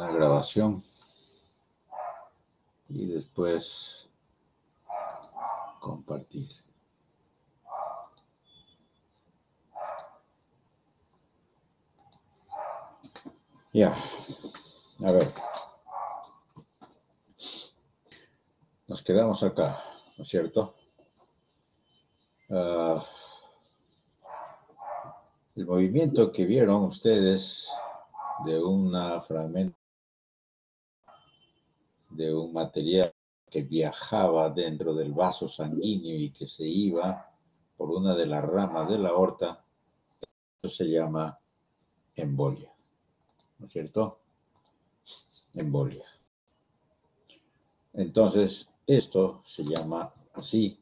la grabación y después compartir. Ya, a ver. Nos quedamos acá, ¿no es cierto? El movimiento que vieron ustedes de una fragmento de un material que viajaba dentro del vaso sanguíneo y que se iba por una de las ramas de la aorta, eso se llama embolia, ¿no es cierto? Embolia. Entonces, esto se llama así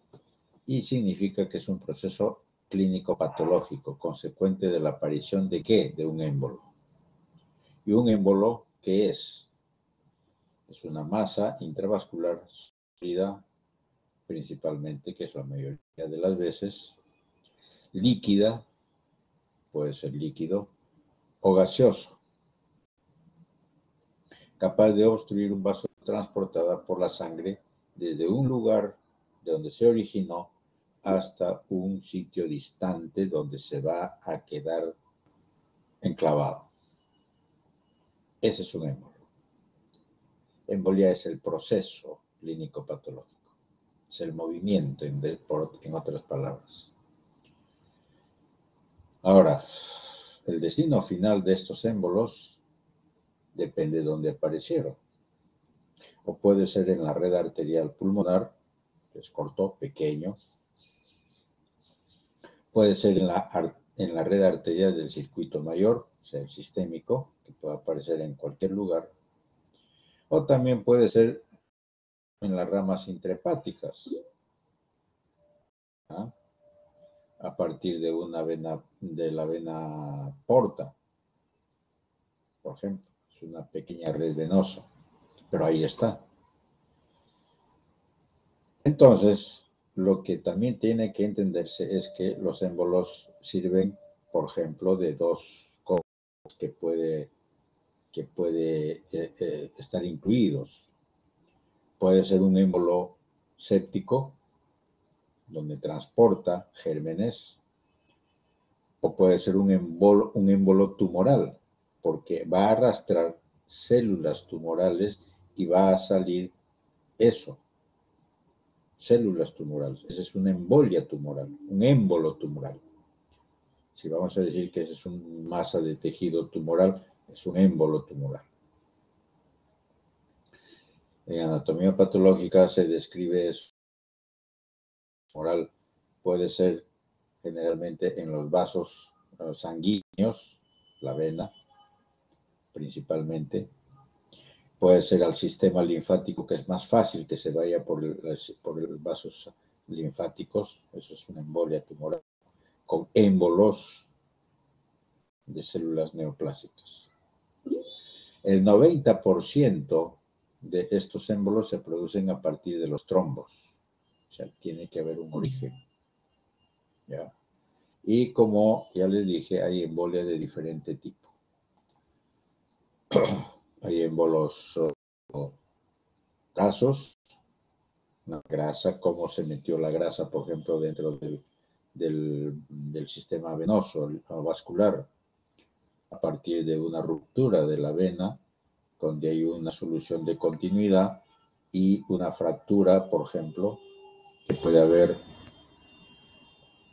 y significa que es un proceso clínico patológico, consecuente de la aparición de ¿qué? De un émbolo. ¿Y un émbolo qué es? Es una masa intravascular sólida, principalmente, que es la mayoría de las veces, líquida, puede ser líquido, o gaseoso, capaz de obstruir un vaso transportada por la sangre desde un lugar de donde se originó hasta un sitio distante donde se va a quedar enclavado. Ese es un émbolo. Embolia es el proceso clínico patológico, es el movimiento, en otras palabras. Ahora, el destino final de estos émbolos depende de dónde aparecieron. O puede ser en la red arterial pulmonar, que es corto, pequeño. Puede ser en la red arterial del circuito mayor, o sea, el sistémico, que puede aparecer en cualquier lugar. O también puede ser en las ramas intrahepáticas, ¿ah? A partir de una vena, de la vena porta, por ejemplo. Es una pequeña red venosa, pero ahí está. Entonces, lo que también tiene que entenderse es que los émbolos sirven, por ejemplo, de dos cosas que puede estar incluidos. Puede ser un émbolo séptico, donde transporta gérmenes, o puede ser un émbolo tumoral, porque va a arrastrar células tumorales y va a salir eso, células tumorales. Esa es una embolia tumoral, un émbolo tumoral. Si vamos a decir que esa es una masa de tejido tumoral, es un émbolo tumoral. En anatomía patológica se describe eso. Tumoral puede ser generalmente en los vasos sanguíneos, la vena principalmente. Puede ser al sistema linfático, que es más fácil que se vaya por los vasos linfáticos. Eso es una embolia tumoral, con émbolos de células neoplásicas. El 90% de estos émbolos se producen a partir de los trombos. O sea, tiene que haber un origen. ¿Ya? Y como ya les dije, hay embolia de diferente tipo. Hay émbolos grasos, una grasa, cómo se metió la grasa, por ejemplo, dentro del sistema venoso o vascular, a partir de una ruptura de la vena, donde hay una solución de continuidad y una fractura, por ejemplo, que puede haber,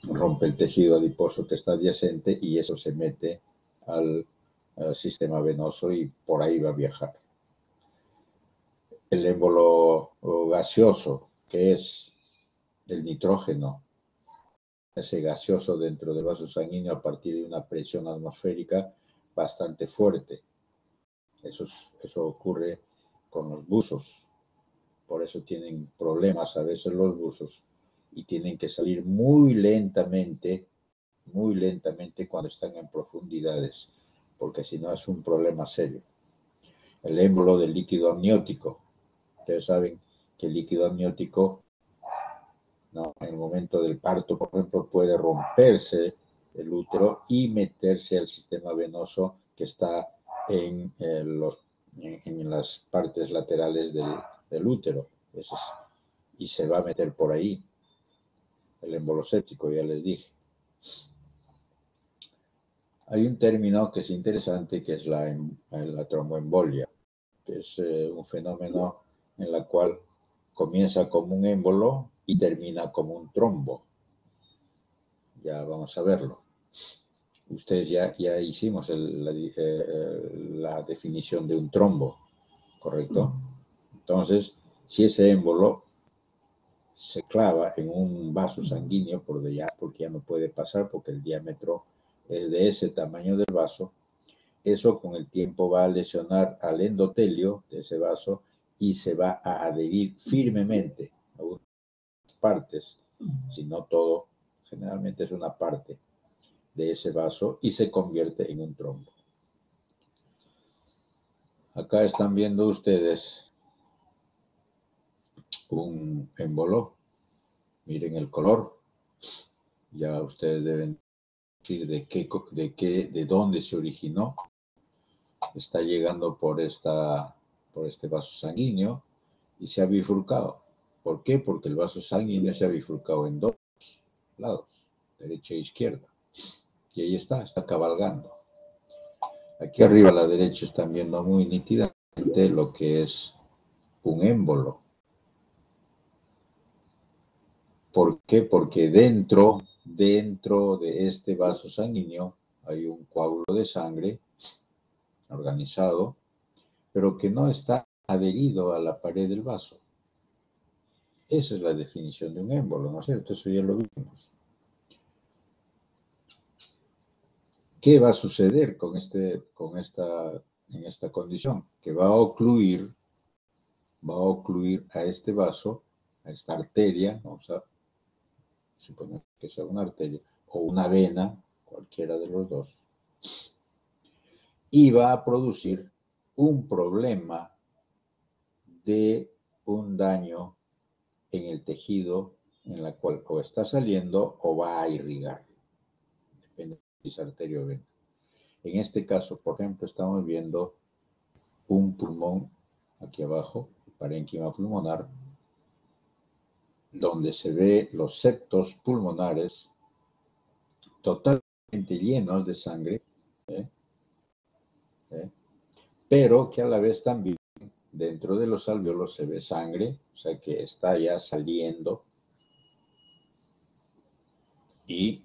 rompe el tejido adiposo que está adyacente y eso se mete al sistema venoso y por ahí va a viajar. El émbolo gaseoso, que es el nitrógeno, ese gaseoso dentro del vaso sanguíneo a partir de una presión atmosférica bastante fuerte. Eso ocurre con los buzos. Por eso tienen problemas a veces los buzos y tienen que salir muy lentamente cuando están en profundidades, porque si no es un problema serio. El émbolo del líquido amniótico. Ustedes saben que el líquido amniótico, ¿no?, en el momento del parto, por ejemplo, puede romperse el útero y meterse al sistema venoso que está en en las partes laterales del útero. Y se va a meter por ahí el émbolo séptico, ya les dije. Hay un término que es interesante, que es la tromboembolia, que es un fenómeno en la cual comienza como un émbolo y termina como un trombo. Ya vamos a verlo. Ustedes ya hicimos la definición de un trombo, ¿correcto? Entonces, si ese émbolo se clava en un vaso sanguíneo porque ya no puede pasar porque el diámetro es de ese tamaño del vaso, eso con el tiempo va a lesionar al endotelio de ese vaso y se va a adherir firmemente a unas partes, si no todo, generalmente es una parte de ese vaso y se convierte en un trombo. Acá están viendo ustedes un émbolo. Miren el color. Ya ustedes deben decir de dónde se originó. Está llegando por este vaso sanguíneo y se ha bifurcado. ¿Por qué? Porque el vaso sanguíneo se ha bifurcado en dos lados, derecha e izquierda. Y ahí está cabalgando. Aquí arriba a la derecha están viendo muy nítidamente lo que es un émbolo. ¿Por qué? Porque dentro de este vaso sanguíneo hay un coágulo de sangre organizado, pero que no está adherido a la pared del vaso. Esa es la definición de un émbolo, ¿no es cierto? Eso ya lo vimos. ¿Qué va a suceder en esta condición? Que va a ocluir a este vaso, a esta arteria, vamos a suponer que sea una arteria, o una vena, cualquiera de los dos, y va a producir un problema de un daño en el tejido en la cual o está saliendo o va a irrigar. Depende si es arteria o vena. En este caso, por ejemplo, estamos viendo un pulmón aquí abajo, el parénquima pulmonar, donde se ve los septos pulmonares totalmente llenos de sangre, pero que a la vez también dentro de los alvéolos se ve sangre, o sea que está ya saliendo. Y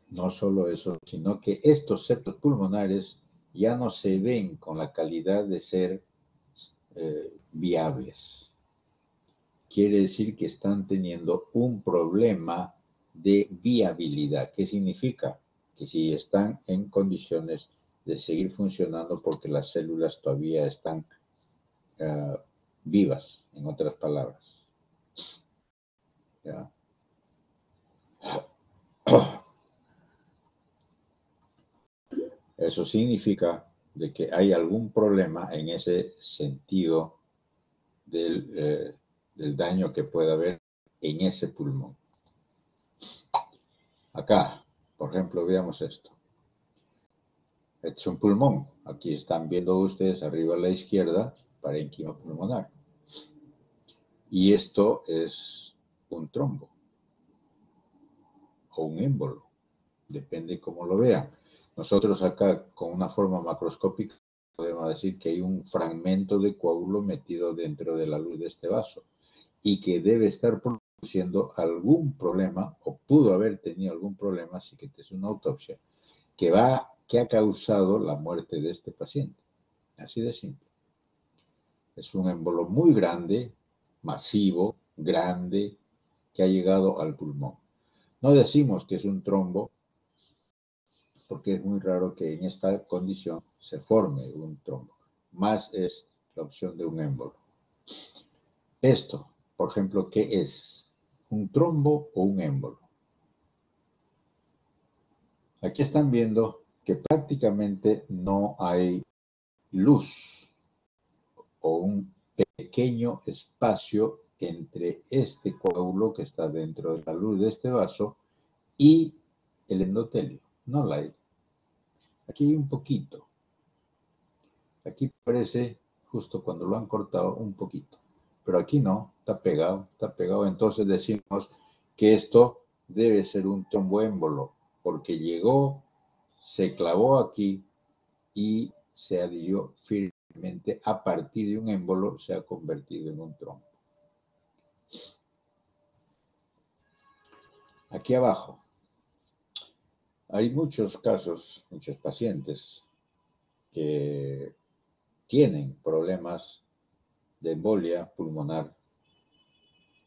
no solo eso, sino que estos septos pulmonares ya no se ven con la calidad de ser viables. Quiere decir que están teniendo un problema de viabilidad. ¿Qué significa? Que si están en condiciones de seguir funcionando porque las células todavía están vivas, en otras palabras. ¿Ya? Eso significa de que hay algún problema en ese sentido del daño que pueda haber en ese pulmón. Acá, por ejemplo, veamos esto. Este es un pulmón. Aquí están viendo ustedes arriba a la izquierda, parénquima pulmonar. Y esto es un trombo o un émbolo. Depende cómo lo vean. Nosotros acá, con una forma macroscópica, podemos decir que hay un fragmento de coágulo metido dentro de la luz de este vaso y que debe estar produciendo algún problema o pudo haber tenido algún problema, así que es una autopsia, que ha causado la muerte de este paciente. Así de simple. Es un émbolo muy grande, masivo, grande, que ha llegado al pulmón. No decimos que es un trombo, porque es muy raro que en esta condición se forme un trombo. Más es la opción de un émbolo. Esto, por ejemplo, ¿qué es? ¿Un trombo o un émbolo? Aquí están viendo que prácticamente no hay luz o un pequeño espacio entre este coágulo que está dentro de la luz de este vaso y el endotelio. No la hay. Aquí hay un poquito. Aquí parece justo cuando lo han cortado un poquito, pero aquí no, está pegado. Entonces decimos que esto debe ser un tromboémbolo, porque llegó, se clavó aquí y se adhirió firmemente. A partir de un émbolo se ha convertido en un trombo. Aquí abajo hay muchos casos, muchos pacientes que tienen problemas de embolia pulmonar.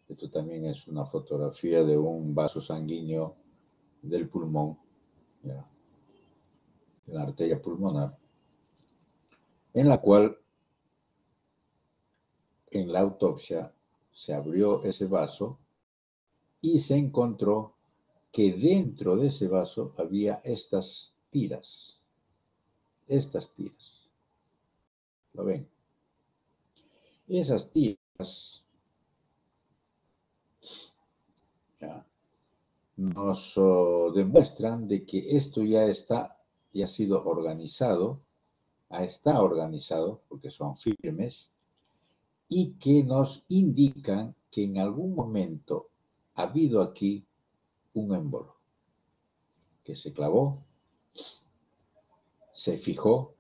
Esto también es una fotografía de un vaso sanguíneo del pulmón, ¿ya? De la arteria pulmonar, en la cual en la autopsia se abrió ese vaso y se encontró que dentro de ese vaso había estas tiras. ¿Lo ven? Esas tiras, ¿ya?, nos demuestran de que esto ya ha sido organizado, está organizado, porque son firmes, y que nos indican que en algún momento ha habido aquí un émbolo, que se clavó, se fijó,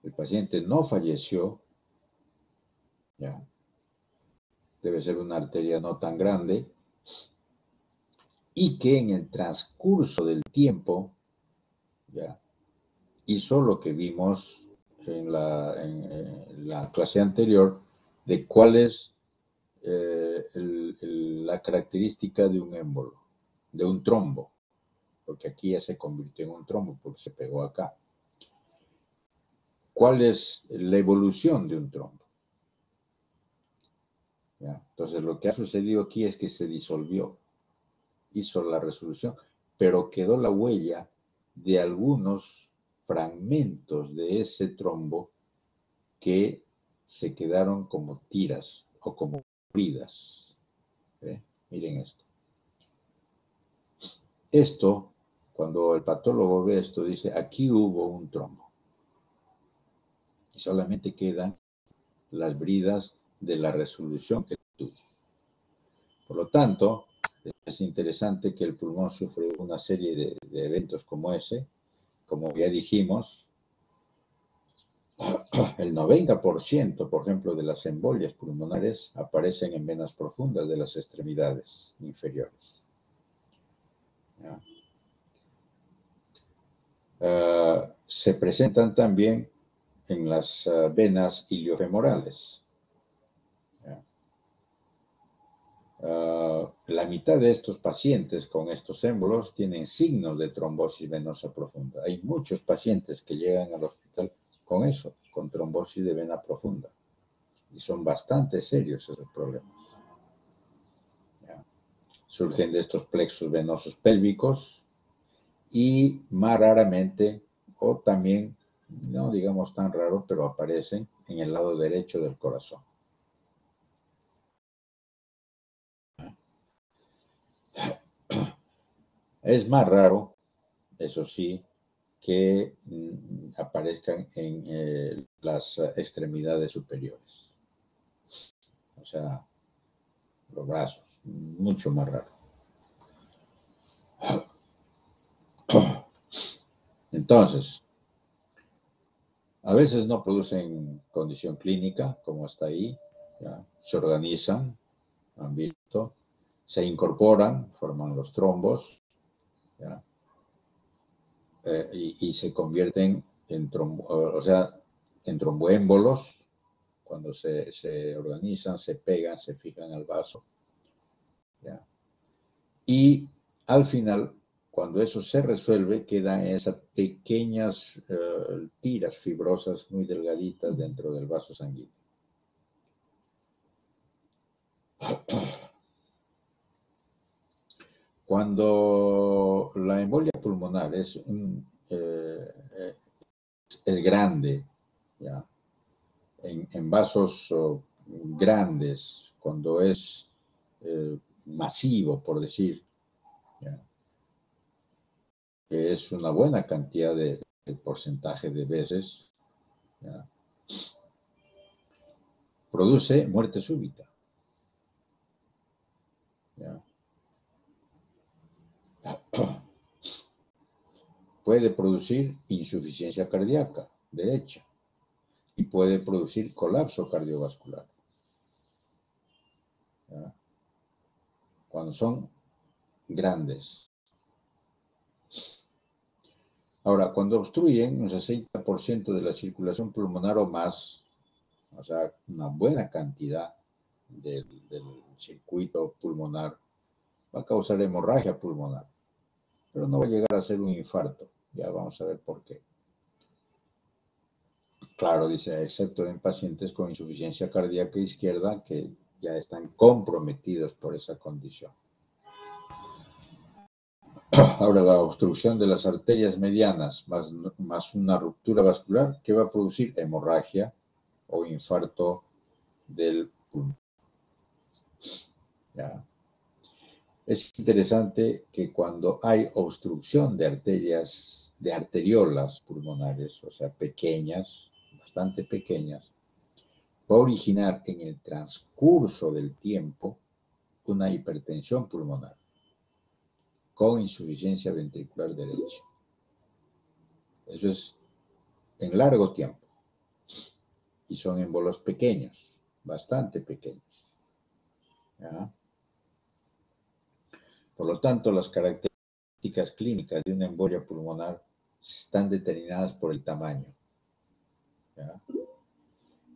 el paciente no falleció, ¿ya? Debe ser una arteria no tan grande, y que en el transcurso del tiempo, ¿ya?, hizo lo que vimos en la clase anterior, de cuál es la característica de un émbolo, de un trombo, porque aquí ya se convirtió en un trombo porque se pegó acá. ¿Cuál es la evolución de un trombo? ¿Ya? Entonces, lo que ha sucedido aquí es que se disolvió, hizo la resolución, pero quedó la huella de algunos fragmentos de ese trombo que se quedaron como tiras o como bridas. ¿Ve? Miren esto. Esto, cuando el patólogo ve esto, dice, aquí hubo un trombo. Y solamente quedan las bridas de la resolución que tuvo. Por lo tanto, es interesante que el pulmón sufre una serie de eventos como ese. Como ya dijimos, el 90%, por ejemplo, de las embolias pulmonares aparecen en venas profundas de las extremidades inferiores. ¿Ya? Se presentan también en las venas iliofemorales. La mitad de estos pacientes con estos émbolos tienen signos de trombosis venosa profunda. Hay muchos pacientes que llegan al hospital con eso, con trombosis de vena profunda. Y son bastante serios esos problemas. ¿Ya? Surgen de estos plexos venosos pélvicos y más raramente, o también, no digamos tan raro, pero aparecen en el lado derecho del corazón. Es más raro, eso sí, que aparezcan en las extremidades superiores. O sea, los brazos, mucho más raro. Entonces, a veces no producen condición clínica, como está ahí, ¿ya? Se organizan, han visto, se incorporan, forman los trombos, ¿ya? Y se convierten en en tromboémbolos cuando se organizan, se pegan, se fijan al vaso, ¿ya? Y al final, cuando eso se resuelve, quedan esas pequeñas tiras fibrosas muy delgaditas dentro del vaso sanguíneo. Cuando la embolia pulmonar es grande, ¿ya?, en vasos grandes, cuando es masivo, por decir, ¿ya?, que es una buena cantidad de el porcentaje de veces, ¿ya? Produce muerte súbita, ¿ya? Puede producir insuficiencia cardíaca derecha y puede producir colapso cardiovascular, ¿ya? Cuando son grandes. Ahora, cuando obstruyen un 60% de la circulación pulmonar o más, o sea, una buena cantidad del circuito pulmonar, va a causar hemorragia pulmonar, pero no va a llegar a ser un infarto. Ya vamos a ver por qué. Claro, dice, excepto en pacientes con insuficiencia cardíaca izquierda que ya están comprometidos por esa condición. Ahora, la obstrucción de las arterias medianas más una ruptura vascular que va a producir hemorragia o infarto del pulmón. ¿Ya? Es interesante que cuando hay obstrucción de arterias, de arteriolas pulmonares, o sea, pequeñas, bastante pequeñas, va a originar en el transcurso del tiempo una hipertensión pulmonar con insuficiencia ventricular derecha. Eso es en largo tiempo. Y son émbolos pequeños, bastante pequeños. ¿Ya? Por lo tanto, las características clínicas de una embolia pulmonar están determinadas por el tamaño. ¿Ya?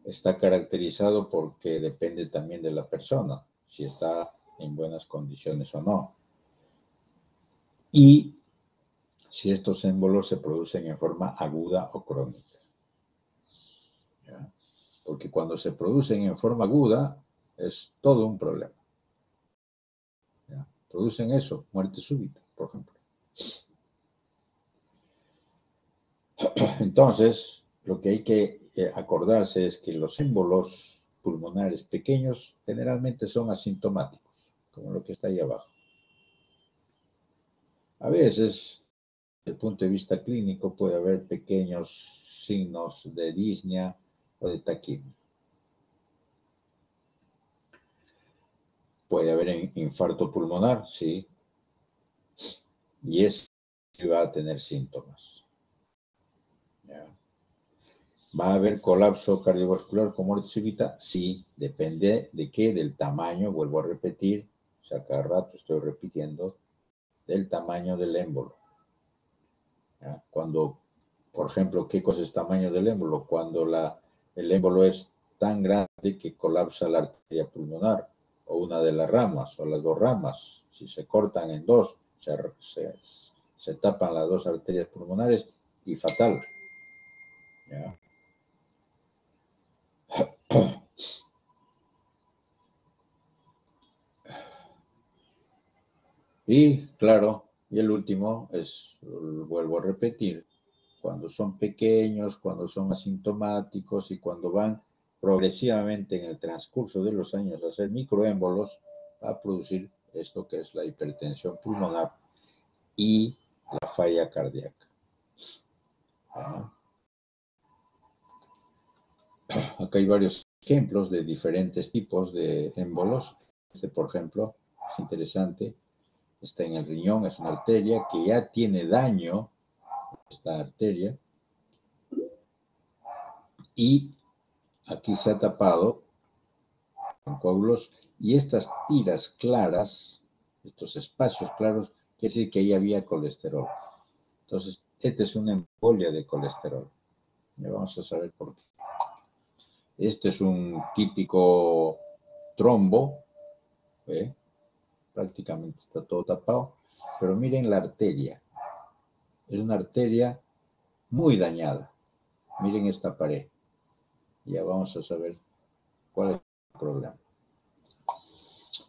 Está caracterizado porque depende también de la persona, si está en buenas condiciones o no. Y si estos émbolos se producen en forma aguda o crónica. ¿Ya? Porque cuando se producen en forma aguda es todo un problema. ¿Ya? Producen eso, muerte súbita, por ejemplo. Entonces, lo que hay que acordarse es que los émbolos pulmonares pequeños generalmente son asintomáticos, como lo que está ahí abajo. A veces, desde el punto de vista clínico, puede haber pequeños signos de disnea o de taquimia. Puede haber infarto pulmonar, sí, y ese va a tener síntomas. ¿Ya? ¿Va a haber colapso cardiovascular con muerte súbita? Sí, depende de qué, del tamaño, vuelvo a repetir, o sea, cada rato estoy repitiendo, del tamaño del émbolo. ¿Ya? Cuando, por ejemplo, ¿qué cosa es tamaño del émbolo? Cuando el émbolo es tan grande que colapsa la arteria pulmonar, o una de las ramas, o las dos ramas, si se cortan en dos, se tapan las dos arterias pulmonares y fatal. ¿Ya? Y claro, y el último es, vuelvo a repetir, cuando son pequeños, cuando son asintomáticos y cuando van progresivamente en el transcurso de los años a hacer microémbolos, va a producir esto que es la hipertensión pulmonar y la falla cardíaca. ¿Ah? Acá hay varios ejemplos de diferentes tipos de émbolos. Este, por ejemplo, es interesante. Está en el riñón, es una arteria que ya tiene daño, esta arteria, y aquí se ha tapado con coágulos, y estas tiras claras, estos espacios claros, quiere decir que ahí había colesterol. Entonces, esta es una embolia de colesterol. Ya vamos a saber por qué. Este es un típico trombo, ¿eh? Prácticamente está todo tapado, pero miren la arteria. Es una arteria muy dañada. Miren esta pared. Ya vamos a saber cuál es el problema.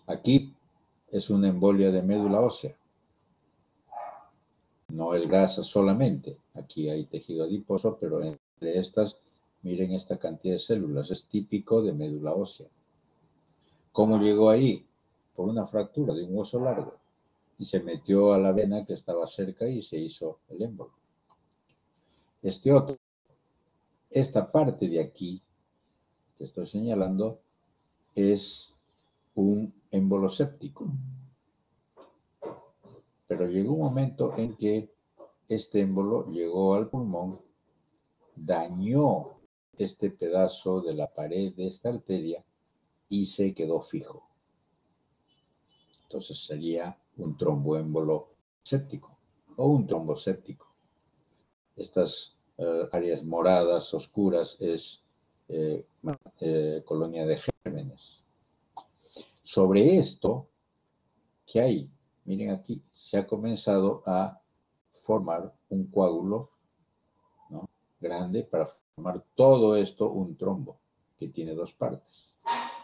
Aquí es una embolia de médula ósea. No es grasa solamente. Aquí hay tejido adiposo, pero entre estas, miren esta cantidad de células. Es típico de médula ósea. ¿Cómo llegó ahí? Por una fractura de un hueso largo. Y se metió a la vena que estaba cerca y se hizo el émbolo. Este otro, esta parte de aquí que estoy señalando es un émbolo séptico. Pero llegó un momento en que este émbolo llegó al pulmón, dañó este pedazo de la pared de esta arteria y se quedó fijo. Entonces sería un tromboémbolo séptico o un tromboséptico. Estas áreas moradas, oscuras, es colonia de gérmenes. Sobre esto, ¿qué hay? Miren aquí, se ha comenzado a formar un coágulo, ¿no?, grande para formar todo esto un trombo que tiene dos partes.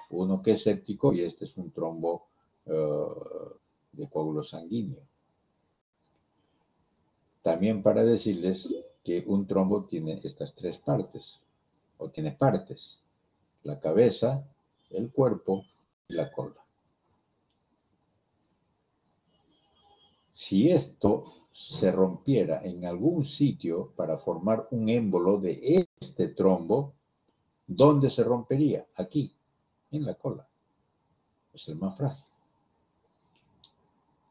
Uno que es séptico y este es un trombo de coágulo sanguíneo. También para decirles que un trombo tiene estas tres partes, o tiene partes: la cabeza, el cuerpo y la cola. Si esto se rompiera en algún sitio para formar un émbolo de este trombo, ¿dónde se rompería? Aquí, en la cola. Es el más frágil.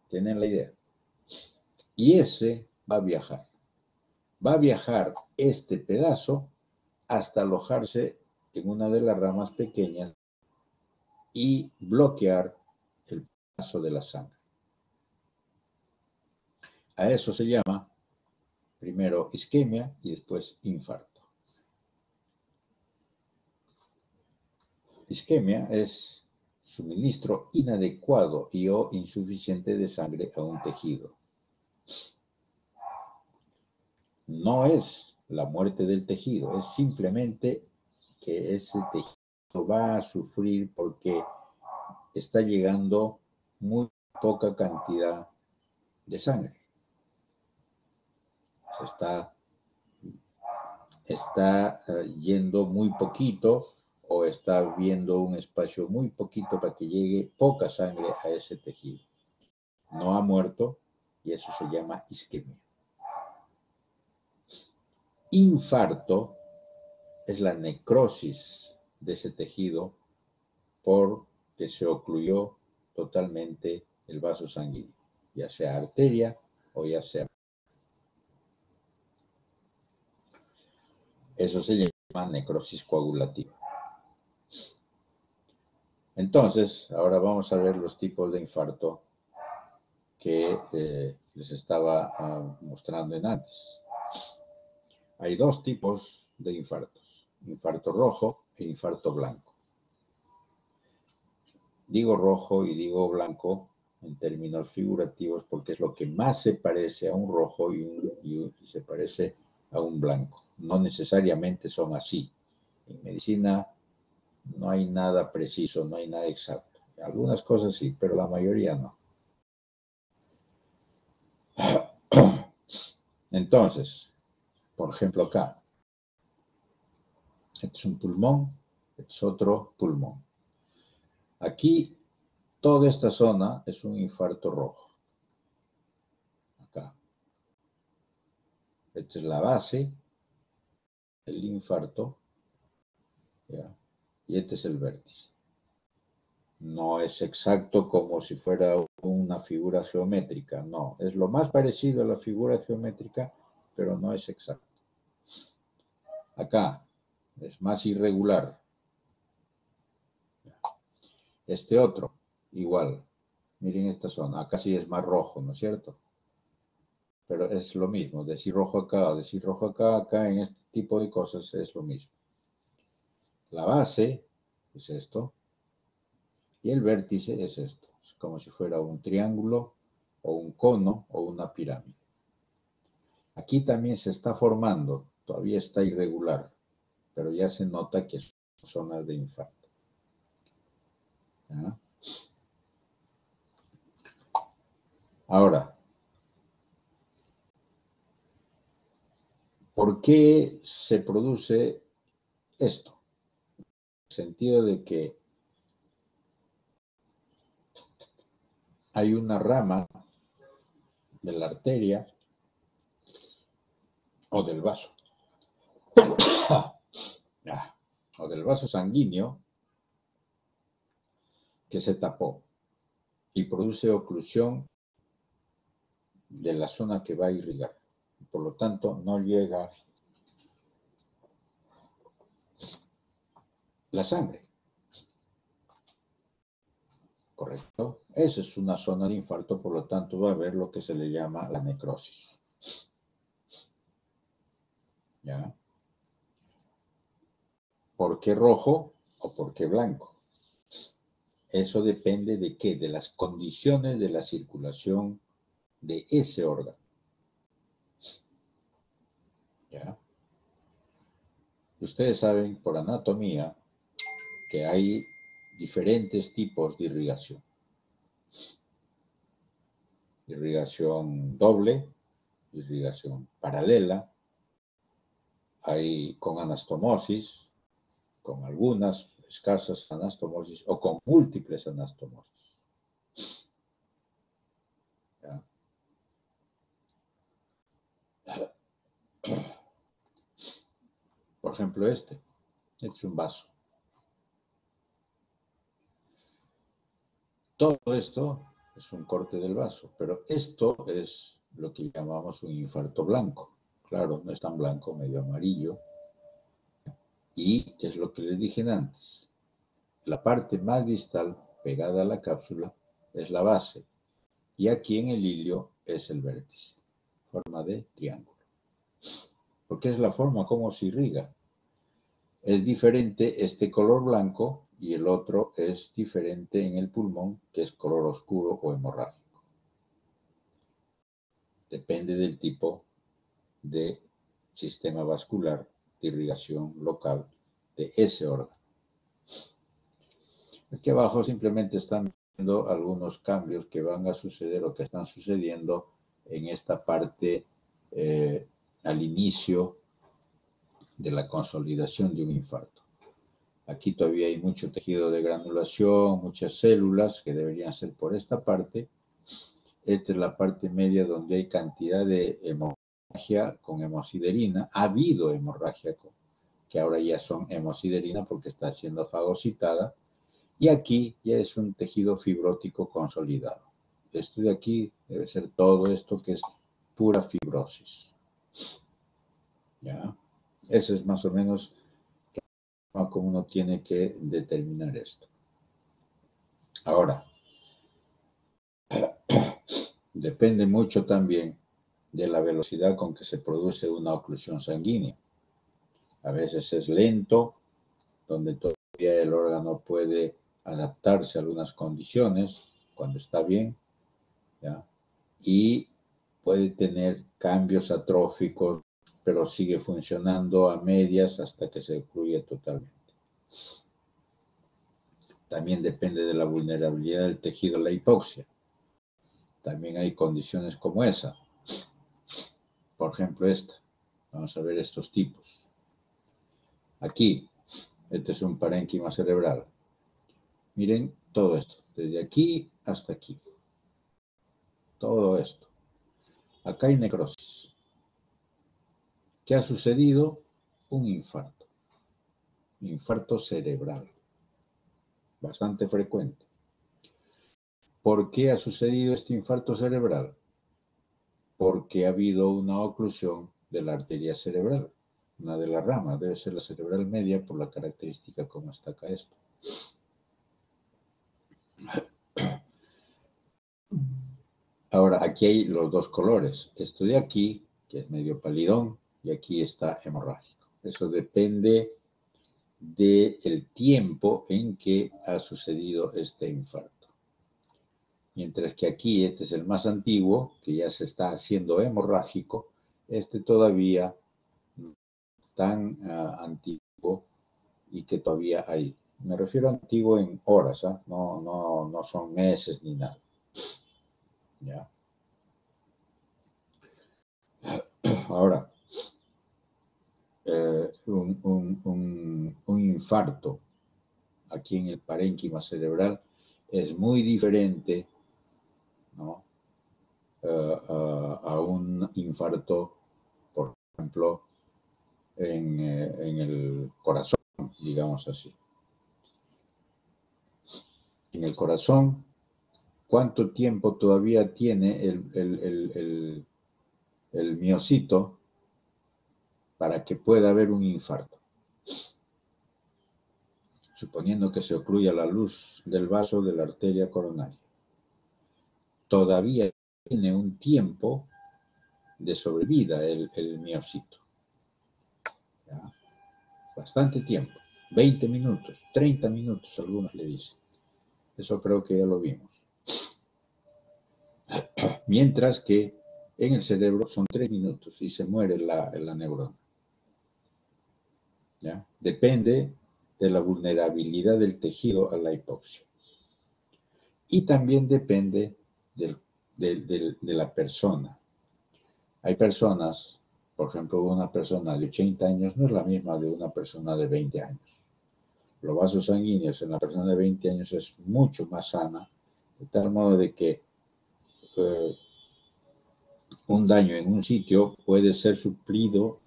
¿Tienen la idea? Y ese va a viajar. Va a viajar este pedazo hasta alojarse en una de las ramas pequeñas y bloquear el paso de la sangre. A eso se llama primero isquemia y después infarto. Isquemia es suministro inadecuado y o insuficiente de sangre a un tejido. No es la muerte del tejido, es simplemente que ese tejido va a sufrir porque está llegando muy poca cantidad de sangre. Se está yendo muy poquito o está viendo un espacio muy poquito para que llegue poca sangre a ese tejido. No ha muerto y eso se llama isquemia. Infarto es la necrosis de ese tejido porque se ocluyó totalmente el vaso sanguíneo, ya sea arteria o ya sea. Eso se llama necrosis coagulativa. Entonces, ahora vamos a ver los tipos de infarto que les estaba mostrando en antes. Hay dos tipos de infartos: infarto rojo e infarto blanco. Digo rojo y digo blanco en términos figurativos porque es lo que más se parece a un rojo y se parece a un blanco. No necesariamente son así. En medicina no hay nada preciso, no hay nada exacto. Algunas cosas sí, pero la mayoría no. Entonces, por ejemplo acá, este es un pulmón, este es otro pulmón. Aquí, toda esta zona es un infarto rojo. Acá. Esta es la base del infarto, ¿ya? Y este es el vértice. No es exacto como si fuera una figura geométrica, no. Es lo más parecido a la figura geométrica, pero no es exacto. Acá es más irregular. Este otro, igual. Miren esta zona. Acá sí es más rojo, ¿no es cierto? Pero es lo mismo. Decir rojo acá o decir rojo acá, acá en este tipo de cosas es lo mismo. La base es esto. Y el vértice es esto. Es como si fuera un triángulo o un cono o una pirámide. Aquí también se está formando. Todavía está irregular. Pero ya se nota que son zonas de infarto. ¿Ya? Ahora, ¿por qué se produce esto? En el sentido de que hay una rama de la arteria o del vaso, o del vaso sanguíneo que se tapó y produce oclusión de la zona que va a irrigar. Por lo tanto, no llega la sangre. ¿Correcto? Esa es una zona de infarto, por lo tanto va a haber lo que se le llama la necrosis. ¿Ya? ¿Por qué rojo o por qué blanco? Eso depende de qué, de las condiciones de la circulación de ese órgano. ¿Ya? Ustedes saben por anatomía que hay diferentes tipos de irrigación. Irrigación doble, irrigación paralela, hay con anastomosis, con algunas escasas anastomosis o con múltiples anastomosis. ¿Ya? Por ejemplo, este es un vaso. Todo esto es un corte del vaso, pero esto es lo que llamamos un infarto blanco. Claro, no es tan blanco, medio amarillo. Y es lo que les dije antes. La parte más distal, pegada a la cápsula, es la base. Y aquí en el hilio es el vértice, forma de triángulo. Porque es la forma como se irriga. Es diferente este color blanco y el otro es diferente en el pulmón, que es color oscuro o hemorrágico. Depende del tipo de sistema vascular de irrigación local de ese órgano. Aquí abajo simplemente están viendo algunos cambios que van a suceder o que están sucediendo en esta parte al inicio de la consolidación de un infarto. Aquí todavía hay mucho tejido de granulación, muchas células que deberían ser por esta parte. Esta es la parte media donde hay cantidad de hemorragia con hemosiderina. Ha habido hemorragia que ahora ya son hemosiderina porque está siendo fagocitada. Y aquí ya es un tejido fibrótico consolidado. Esto de aquí debe ser todo esto que es pura fibrosis. ¿Ya? Ese es más o menos como uno tiene que determinar esto. Ahora, depende mucho también de la velocidad con que se produce una oclusión sanguínea. A veces es lento, donde todavía el órgano puede adaptarse a algunas condiciones, cuando está bien, ¿ya? Y puede tener cambios atróficos, pero sigue funcionando a medias hasta que se ocluye totalmente. También depende de la vulnerabilidad del tejido a la hipoxia. También hay condiciones como esa. Por ejemplo, esta. Vamos a ver estos tipos. Aquí, este es un parénquima cerebral. Miren todo esto, desde aquí hasta aquí. Todo esto. Acá hay necrosis. ¿Qué ha sucedido? Un infarto. Infarto cerebral. Bastante frecuente. ¿Por qué ha sucedido este infarto cerebral? Porque ha habido una oclusión de la arteria cerebral. Una de las ramas, debe ser la cerebral media por la característica como está acá esto. Ahora, aquí hay los dos colores. Esto de aquí, que es medio palidón, y aquí está hemorrágico. Eso depende del tiempo en que ha sucedido este infarto. Mientras que aquí, este es el más antiguo, que ya se está haciendo hemorrágico, este todavía tan antiguo y que todavía hay. Me refiero a antiguo en horas, ¿eh? No son meses ni nada. ¿Ya? Ahora, un infarto aquí en el parénquima cerebral es muy diferente, ¿no? A un infarto, por ejemplo, en el corazón, digamos así. En el corazón, ¿cuánto tiempo todavía tiene el miocito para que pueda haber un infarto? Suponiendo que se ocluya la luz del vaso de la arteria coronaria. Todavía tiene un tiempo de sobrevida el miocito. ¿Ya? Bastante tiempo. 20 minutos, 30 minutos, algunos le dicen. Eso creo que ya lo vimos. Mientras que en el cerebro son 3 minutos y se muere la neurona. ¿Ya? Depende de la vulnerabilidad del tejido a la hipoxia. Y también depende de la persona. Hay personas, por ejemplo, una persona de 80 años no es la misma de una persona de 20 años. Los vasos sanguíneos en la persona de 20 años es mucho más sana, de tal modo de que un daño en un sitio puede ser suplido,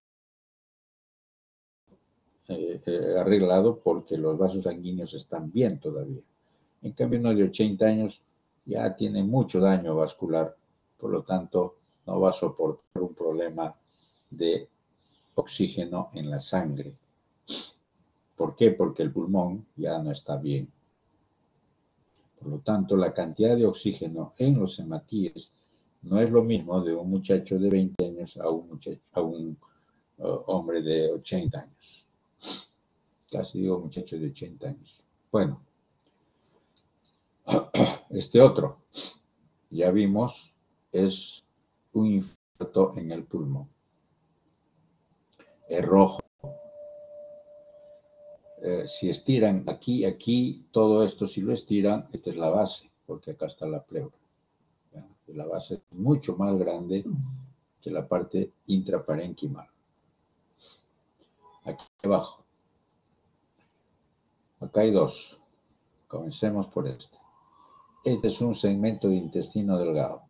arreglado, porque los vasos sanguíneos están bien todavía. En cambio, uno de 80 años ya tiene mucho daño vascular, por lo tanto, no va a soportar un problema de oxígeno en la sangre. ¿Por qué? Porque el pulmón ya no está bien. Por lo tanto, la cantidad de oxígeno en los hematíes no es lo mismo de un muchacho de 20 años a un hombre de 80 años. Casi digo muchacho de 80 años. Bueno, este otro, ya vimos, es un infarto en el pulmón. Es rojo. Si estiran aquí, todo esto, si lo estiran, esta es la base, porque acá está la pleura. ¿Ya? La base es mucho más grande que la parte intraparenquimal. Aquí abajo. Acá hay dos. Comencemos por este. Este es un segmento de intestino delgado.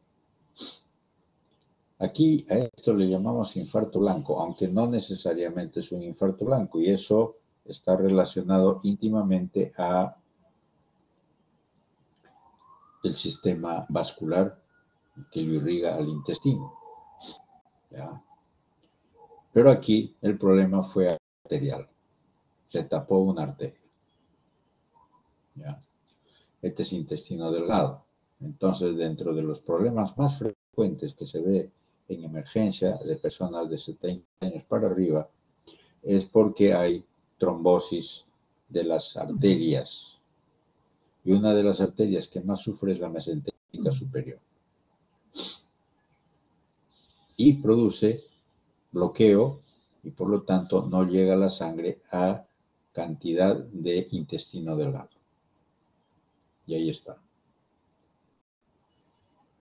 Aquí a esto le llamamos infarto blanco, aunque no necesariamente es un infarto blanco, y eso está relacionado íntimamente a el sistema vascular que lo irriga al intestino. ¿Ya? Pero aquí el problema fue arterial. Se tapó una arteria. ¿Ya? Este es intestino delgado. Entonces, dentro de los problemas más frecuentes que se ve en emergencia de personas de 70 años para arriba, es porque hay trombosis de las arterias. Y una de las arterias que más sufre es la mesentérica superior. Y produce bloqueo y por lo tanto no llega la sangre a cantidad de intestino delgado. Y ahí está.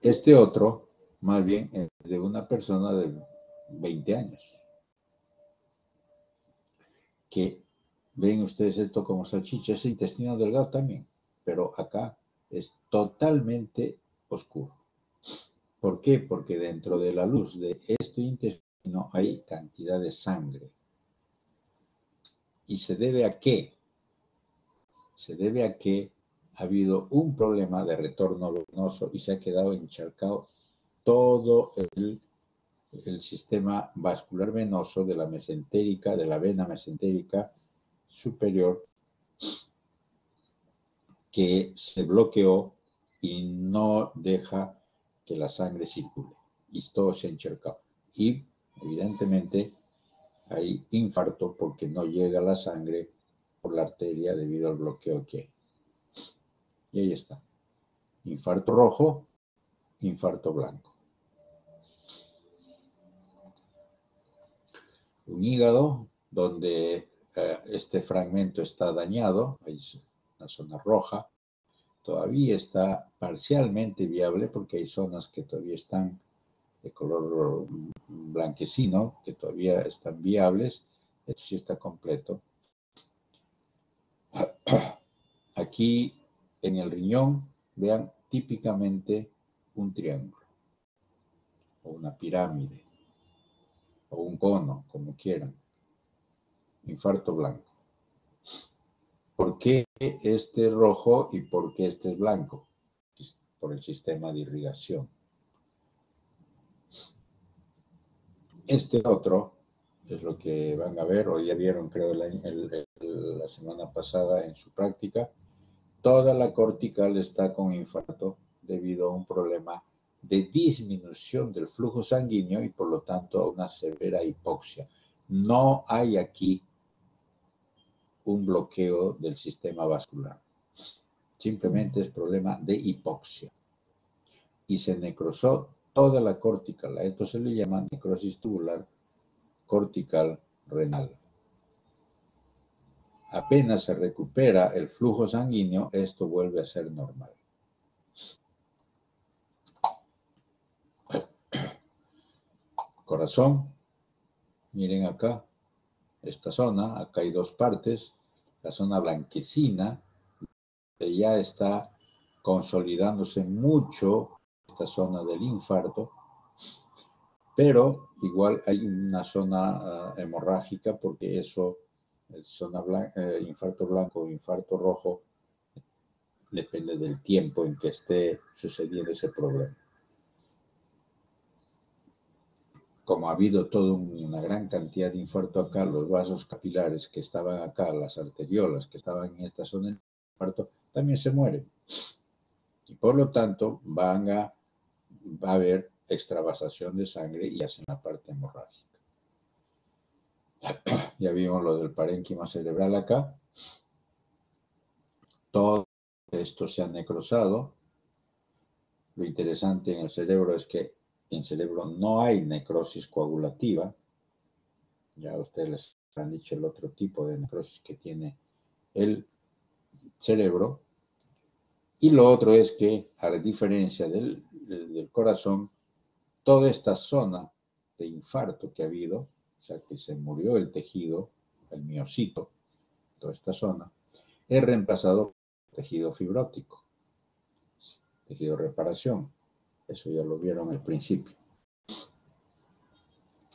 Este otro, más bien, es de una persona de 20 años. Que ven ustedes esto como salchicha, es intestino delgado también, pero acá es totalmente oscuro. ¿Por qué? Porque dentro de la luz de este intestino hay cantidad de sangre. ¿Y se debe a qué? Se debe a que ha habido un problema de retorno venoso y se ha quedado encharcado todo el sistema vascular venoso de la mesentérica, de la vena mesentérica superior, que se bloqueó y no deja que la sangre circule. Y todo se ha encharcado. Y evidentemente hay infarto porque no llega la sangre por la arteria debido al bloqueo que hay. Y ahí está. Infarto rojo, infarto blanco. Un hígado donde este fragmento está dañado, ahí es una zona roja, todavía está parcialmente viable porque hay zonas que todavía están de color blanquecino, que todavía están viables, esto sí está completo. Aquí en el riñón, vean típicamente un triángulo, o una pirámide, o un cono, como quieran. infarto blanco. ¿Por qué este es rojo y por qué este es blanco? Por el sistema de irrigación. Este otro es lo que van a ver, o ya vieron creo la semana pasada en su práctica. Toda la cortical está con infarto debido a un problema de disminución del flujo sanguíneo y por lo tanto a una severa hipoxia. No hay aquí un bloqueo del sistema vascular. Simplemente es problema de hipoxia. Y se necrosó toda la cortical. A esto se le llama necrosis tubular cortical renal. Apenas se recupera el flujo sanguíneo, esto vuelve a ser normal. Corazón, miren acá, esta zona, acá hay dos partes, la zona blanquecina, que ya está consolidándose mucho esta zona del infarto, pero igual hay una zona hemorrágica porque eso, infarto blanco o infarto rojo, depende del tiempo en que esté sucediendo ese problema. Como ha habido toda una gran cantidad de infarto acá, los vasos capilares que estaban acá, las arteriolas que estaban en esta zona del infarto, también se mueren. Y por lo tanto va a haber extravasación de sangre y hacen la parte hemorrágica. Ya vimos lo del parénquima cerebral acá. Todo esto se ha necrosado. Lo interesante en el cerebro es que en el cerebro no hay necrosis coagulativa. Ya ustedes les han dicho el otro tipo de necrosis que tiene el cerebro. Y lo otro es que, a diferencia del corazón, toda esta zona de infarto que ha habido, o sea que se murió el tejido, el miocito, toda esta zona, es reemplazado por tejido fibrótico, tejido de reparación. Eso ya lo vieron al principio.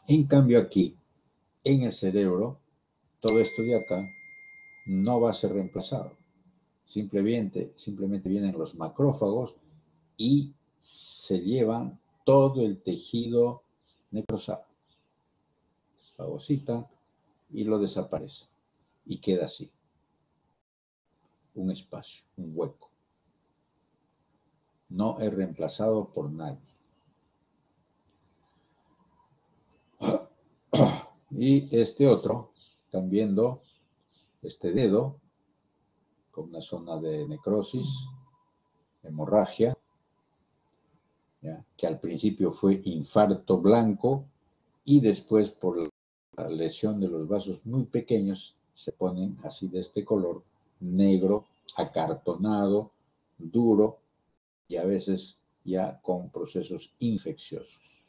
En cambio aquí, en el cerebro, todo esto de acá no va a ser reemplazado. Simplemente vienen los macrófagos y se llevan todo el tejido necrosado, fagocitan y lo desaparece. Y queda así, un espacio, un hueco. No es reemplazado por nadie. Y este otro, están viendo este dedo con una zona de necrosis, hemorragia, ¿ya? Que al principio fue infarto blanco y después por la lesión de los vasos muy pequeños se ponen así de este color, negro, acartonado, duro y a veces ya con procesos infecciosos.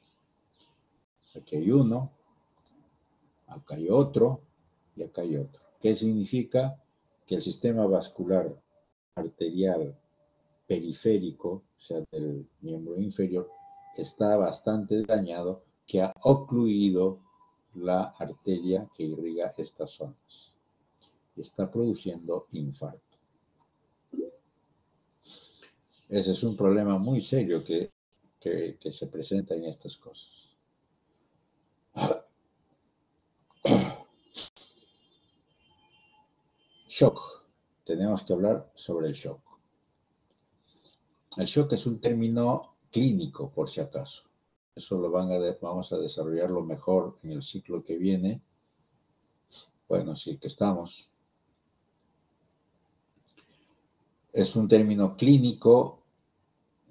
Aquí hay uno, acá hay otro y acá hay otro. ¿Qué significa? Que el sistema vascular arterial periférico, o sea, del miembro inferior, está bastante dañado, que ha ocluido la arteria que irriga estas zonas. Está produciendo infarto. Ese es un problema muy serio que se presenta en estas cosas. Shock. Tenemos que hablar sobre el shock. El shock es un término clínico, por si acaso. Eso vamos a desarrollarlo mejor en el ciclo que viene. Bueno, sí que estamos. Es un término clínico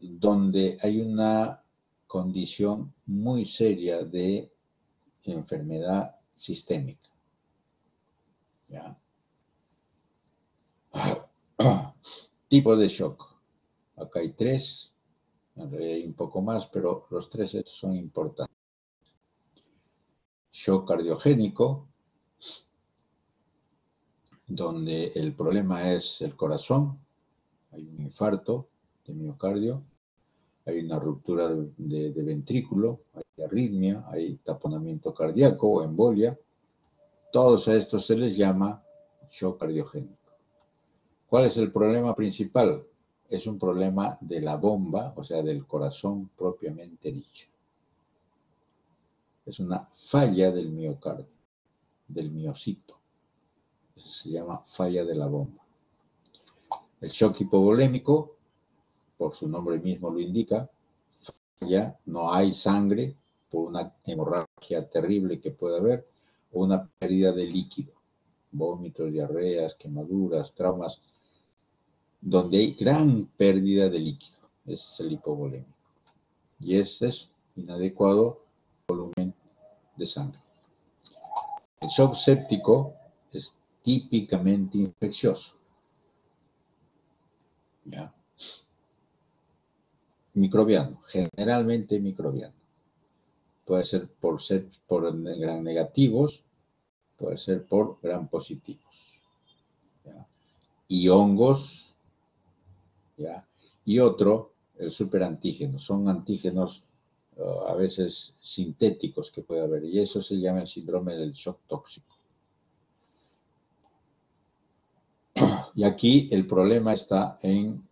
donde hay una condición muy seria de enfermedad sistémica. ¿Ya? Tipo de shock. Acá hay tres, en realidad hay un poco más, pero los tres estos son importantes. Shock cardiogénico, donde el problema es el corazón, hay un infarto de miocardio, hay una ruptura de ventrículo, hay arritmia, hay taponamiento cardíaco o embolia. Todos a estos se les llama shock cardiogénico. ¿Cuál es el problema principal? Es un problema de la bomba, o sea, del corazón propiamente dicho. Es una falla del miocardio, del miocito. Eso se llama falla de la bomba. El shock hipovolémico, por su nombre mismo lo indica, falla, no hay sangre por una hemorragia terrible que puede haber, o una pérdida de líquido, vómitos, diarreas, quemaduras, traumas, donde hay gran pérdida de líquido. Ese es el hipovolémico. Y ese es inadecuado volumen de sangre. El shock séptico es típicamente infeccioso. ¿Ya? Microbiano, generalmente microbiano. Puede ser por gran negativos, puede ser por gran positivos. ¿Ya? Y hongos, ¿ya? Y otro, el superantígeno. Son antígenos a veces sintéticos que puede haber, y eso se llama el síndrome del shock tóxico. Y aquí el problema está en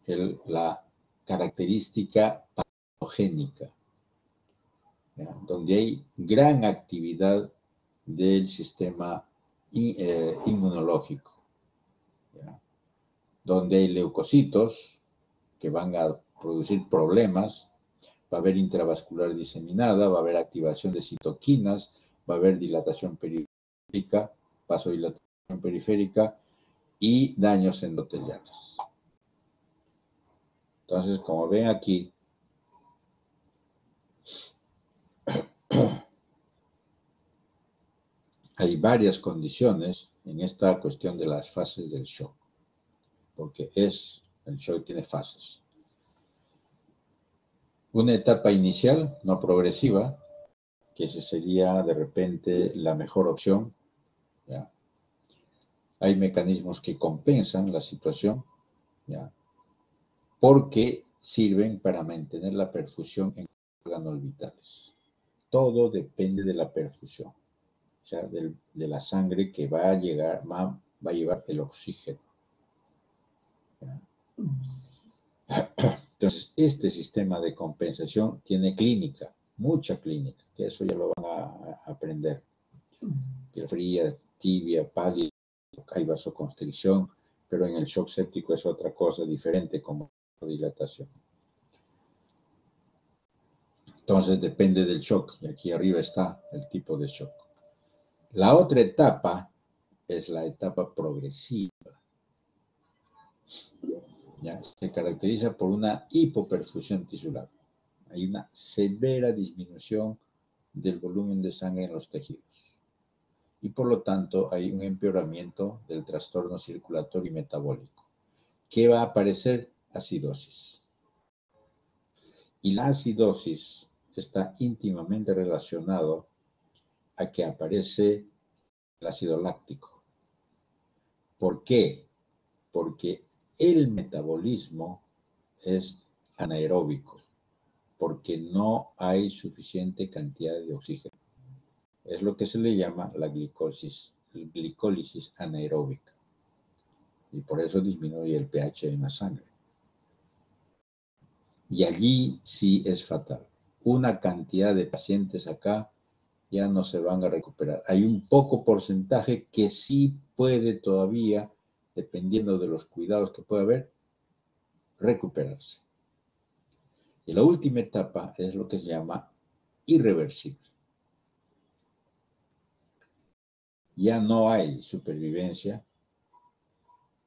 la característica patogénica, ¿ya? Donde hay gran actividad del sistema inmunológico, ¿ya? Donde hay leucocitos que van a producir problemas, va a haber intravascular diseminada, va a haber activación de citoquinas, va a haber dilatación periférica, vasodilatación periférica y daños endoteliales. Entonces, como ven aquí, hay varias condiciones en esta cuestión de las fases del shock, porque el shock tiene fases. Una etapa inicial, no progresiva, que esa sería de repente la mejor opción, ¿ya? Hay mecanismos que compensan la situación, ¿ya? Porque sirven para mantener la perfusión en órganos vitales. Todo depende de la perfusión, o sea, de la sangre que va a llevar el oxígeno, ¿ya? Entonces, este sistema de compensación tiene clínica, mucha clínica, que eso ya lo van a aprender. Piel fría, tibia, pálida, hay vasoconstricción, pero en el shock séptico es otra cosa diferente, como dilatación. Entonces depende del shock, y aquí arriba está el tipo de shock. La otra etapa es la etapa progresiva. ¿Ya? Se caracteriza por una hipoperfusión tisular. Hay una severa disminución del volumen de sangre en los tejidos. Y por lo tanto hay un empeoramiento del trastorno circulatorio y metabólico. ¿Qué va a aparecer? Acidosis. Y la acidosis está íntimamente relacionado a que aparece el ácido láctico. ¿Por qué? Porque el metabolismo es anaeróbico, porque no hay suficiente cantidad de oxígeno. Es lo que se le llama la glicólisis anaeróbica. Y por eso disminuye el pH en la sangre. Y allí sí es fatal. Una cantidad de pacientes acá ya no se van a recuperar. Hay un poco porcentaje que sí puede todavía, dependiendo de los cuidados que pueda haber, recuperarse. Y la última etapa es lo que se llama irreversible. Ya no hay supervivencia,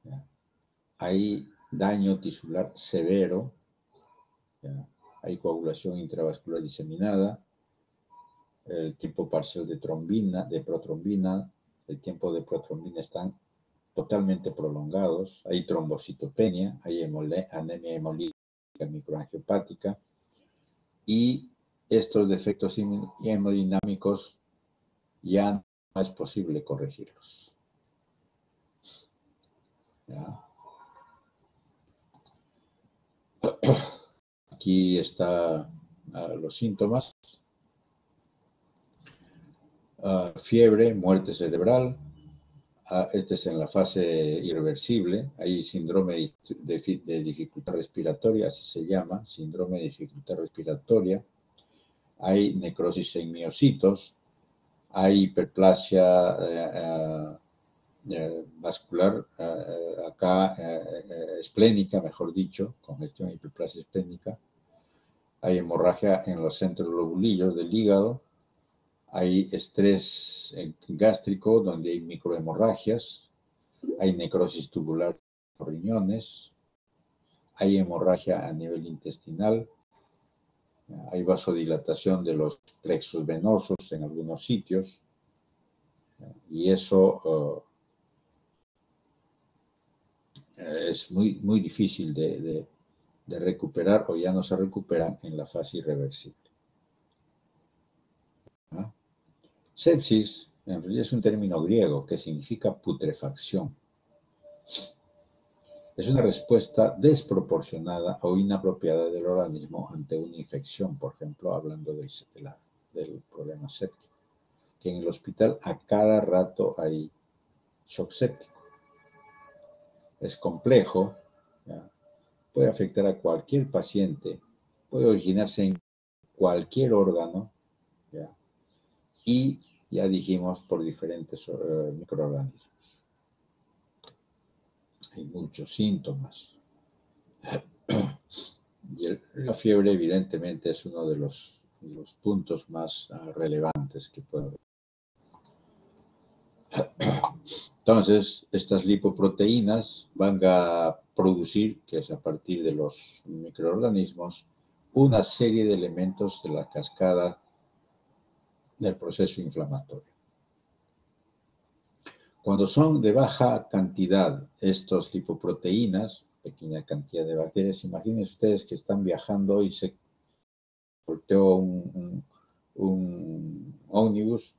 ¿ya? Hay daño tisular severo, ¿ya? Hay coagulación intravascular diseminada, el tiempo parcial de protrombina, el tiempo de protrombina están totalmente prolongados, hay trombocitopenia, hay anemia hemolítica microangiopática, y estos defectos hemodinámicos ya no es posible corregirlos. ¿Ya? Aquí están los síntomas. Fiebre, muerte cerebral, Este es en la fase irreversible. Hay síndrome de dificultad respiratoria, así se llama, síndrome de dificultad respiratoria. Hay necrosis en miocitos. Hay hiperplasia vascular, acá esplénica, mejor dicho, congestión hiperplasia esplénica. Hay hemorragia en los centros lobulillos del hígado. Hay estrés gástrico, donde hay microhemorragias. Hay necrosis tubular en los riñones. Hay hemorragia a nivel intestinal. Hay vasodilatación de los plexos venosos en algunos sitios. Y eso es muy difícil de recuperar, o ya no se recuperan en la fase irreversible. ¿No? Sepsis, en realidad, es un término griego que significa putrefacción. Es una respuesta desproporcionada o inapropiada del organismo ante una infección, por ejemplo, hablando del problema séptico, que en el hospital a cada rato hay shock séptico. Es complejo, ¿ya? Puede afectar a cualquier paciente, puede originarse en cualquier órgano, ¿ya? Y ya dijimos por diferentes microorganismos. Hay muchos síntomas. Y la fiebre evidentemente es uno de los puntos más relevantes que puede haber. Entonces, estas lipoproteínas van a producir, que es a partir de los microorganismos, una serie de elementos de la cascada del proceso inflamatorio. Cuando son de baja cantidad estos lipoproteínas, pequeña cantidad de bacterias, imaginen ustedes que están viajando y se golpeó un ómnibus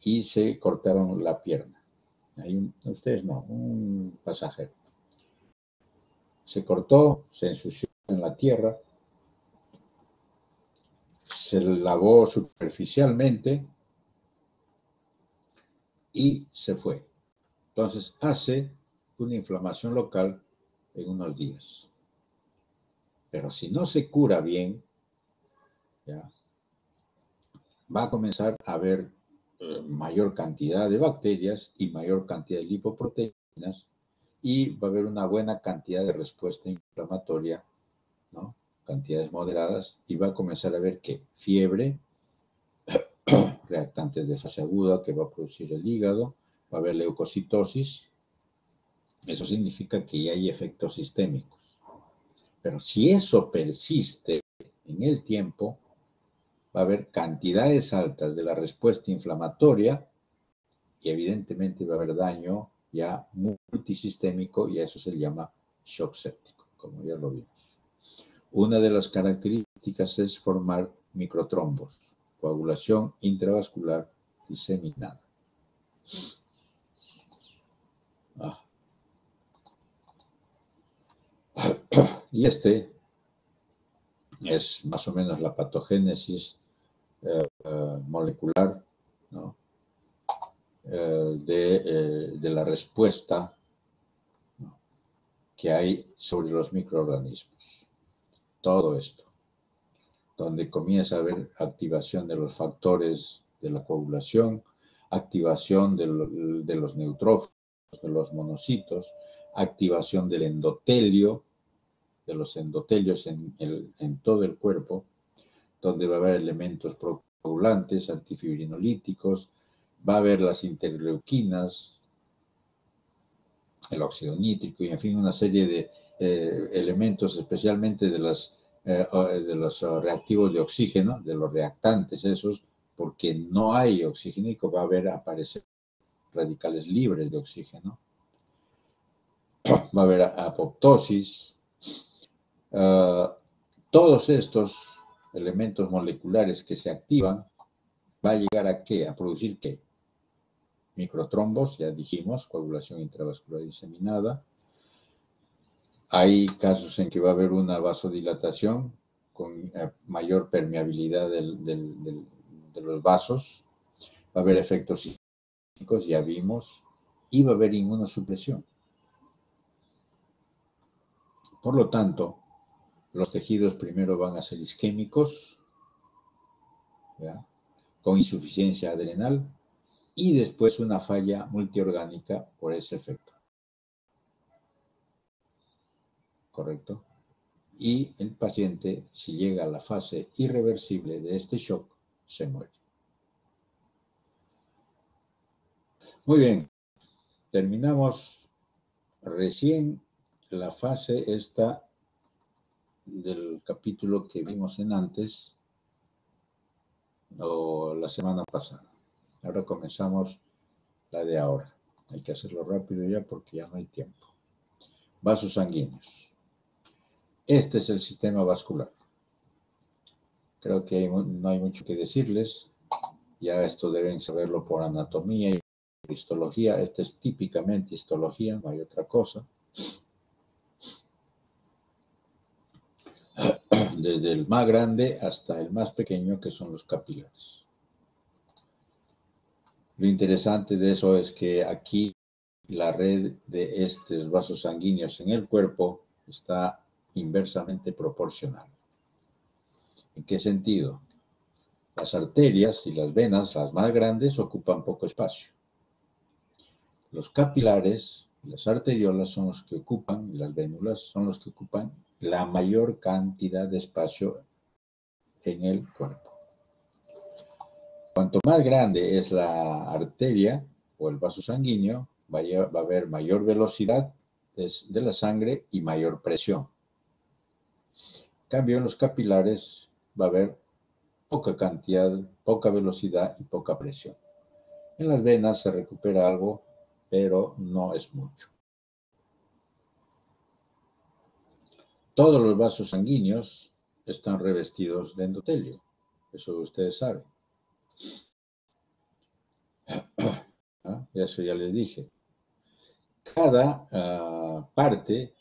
y se cortaron la pierna. Ustedes no, un pasajero. Se cortó, se ensució en la tierra, se lavó superficialmente y se fue. Entonces hace una inflamación local en unos días. Pero si no se cura bien, ¿ya? Va a comenzar a haber mayor cantidad de bacterias y mayor cantidad de lipoproteínas, y va a haber una buena cantidad de respuesta inflamatoria, ¿no? Cantidades moderadas, y va a comenzar a haber ¿qué? Fiebre, reactantes de fase aguda que va a producir el hígado, va a haber leucocitosis. Eso significa que ya hay efectos sistémicos. Pero si eso persiste en el tiempo, va a haber cantidades altas de la respuesta inflamatoria y evidentemente va a haber daño ya multisistémico, y a eso se le llama shock séptico, como ya lo vimos. Una de las características es formar microtrombos, coagulación intravascular diseminada. Y este es más o menos la patogénesis molecular, ¿no? De la respuesta, ¿no?, que hay sobre los microorganismos. Todo esto, donde comienza a haber activación de los factores de la coagulación, activación de los neutrófilos, de los monocitos, activación del endotelio, de los endotelios en todo el cuerpo, donde va a haber elementos procoagulantes, antifibrinolíticos, va a haber las interleuquinas, el óxido nítrico y en fin una serie de elementos, especialmente de los reactivos de oxígeno, de los reactantes esos, porque no hay oxígeno y va a aparecer radicales libres de oxígeno. Va a haber apoptosis. Todos estos elementos moleculares que se activan, va a llegar a ¿qué? A producir ¿qué? Microtrombos, ya dijimos, coagulación intravascular diseminada. Hay casos en que va a haber una vasodilatación con mayor permeabilidad de los vasos. Va a haber efectos sistémicos, ya vimos, y va a haber inmunosupresión. Por lo tanto, los tejidos primero van a ser isquémicos, ¿ya?, con insuficiencia adrenal, y después una falla multiorgánica por ese efecto. ¿Correcto? Y el paciente, si llega a la fase irreversible de este shock, se muere. Muy bien, terminamos recién la fase esta del capítulo que vimos en antes, o la semana pasada. Ahora comenzamos la de ahora. Hay que hacerlo rápido ya porque ya no hay tiempo. Vasos sanguíneos. Este es el sistema vascular. Creo que no hay mucho que decirles. Ya esto deben saberlo por anatomía y histología. Esta es típicamente histología, no hay otra cosa. Desde el más grande hasta el más pequeño, que son los capilares. Lo interesante de eso es que aquí la red de estos vasos sanguíneos en el cuerpo está inversamente proporcional. ¿En qué sentido? Las arterias y las venas, las más grandes, ocupan poco espacio. Los capilares y las arteriolas son los que ocupan, y las vénulas son los que ocupan la mayor cantidad de espacio en el cuerpo. Cuanto más grande es la arteria o el vaso sanguíneo, va a haber mayor velocidad de la sangre y mayor presión. En cambio, en los capilares va a haber poca cantidad, poca velocidad y poca presión. En las venas se recupera algo, pero no es mucho. Todos los vasos sanguíneos están revestidos de endotelio. Eso ustedes saben. ¿Ah? Eso ya les dije. Cada parte,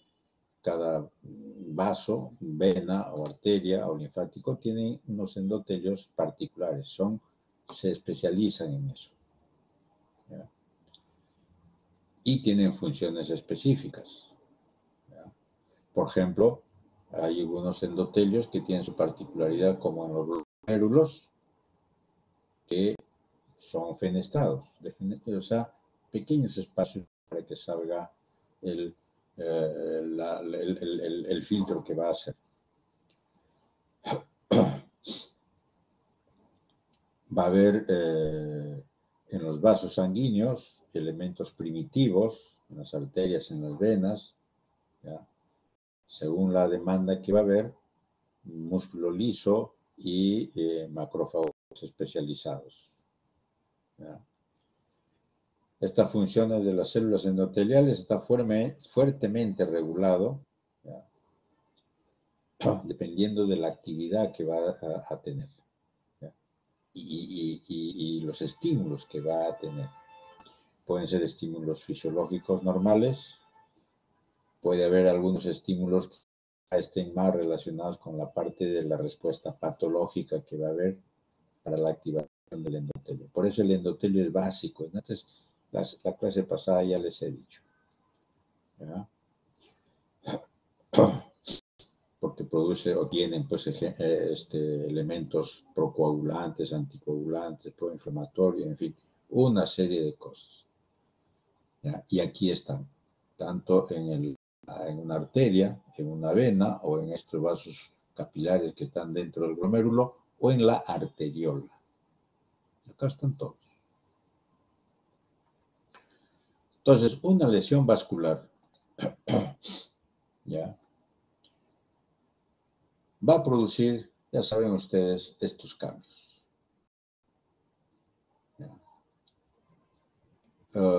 cada vaso, vena o arteria o linfático tiene unos endotelios particulares. Se especializan en eso. ¿Ya? Y tienen funciones específicas. ¿Ya? Por ejemplo, hay algunos endotelios que tienen su particularidad, como en los glomérulos, que son fenestrados, o sea, pequeños espacios para que salga el filtro que va a hacer. Va a haber en los vasos sanguíneos elementos primitivos, en las arterias, en las venas, ¿ya?, según la demanda que va a haber, músculo liso y macrófagos especializados. ¿Ya? Estas funciones de las células endoteliales está fuertemente regulado, ¿ya?, dependiendo de la actividad que va a tener, ¿ya?, y los estímulos que va a tener. Pueden ser estímulos fisiológicos normales, puede haber algunos estímulos que estén más relacionados con la parte de la respuesta patológica que va a haber para la activación del endotelio. Por eso el endotelio es básico. Antes, la clase pasada ya les he dicho. ¿Ya? Porque produce o tienen pues, elementos procoagulantes, anticoagulantes, proinflamatorios, en fin, una serie de cosas. ¿Ya? Y aquí están, tanto en una arteria, en una vena o en estos vasos capilares que están dentro del glomérulo o en la arteriola. Acá están todos. Entonces, una lesión vascular, ¿ya?, va a producir, ya saben ustedes, estos cambios.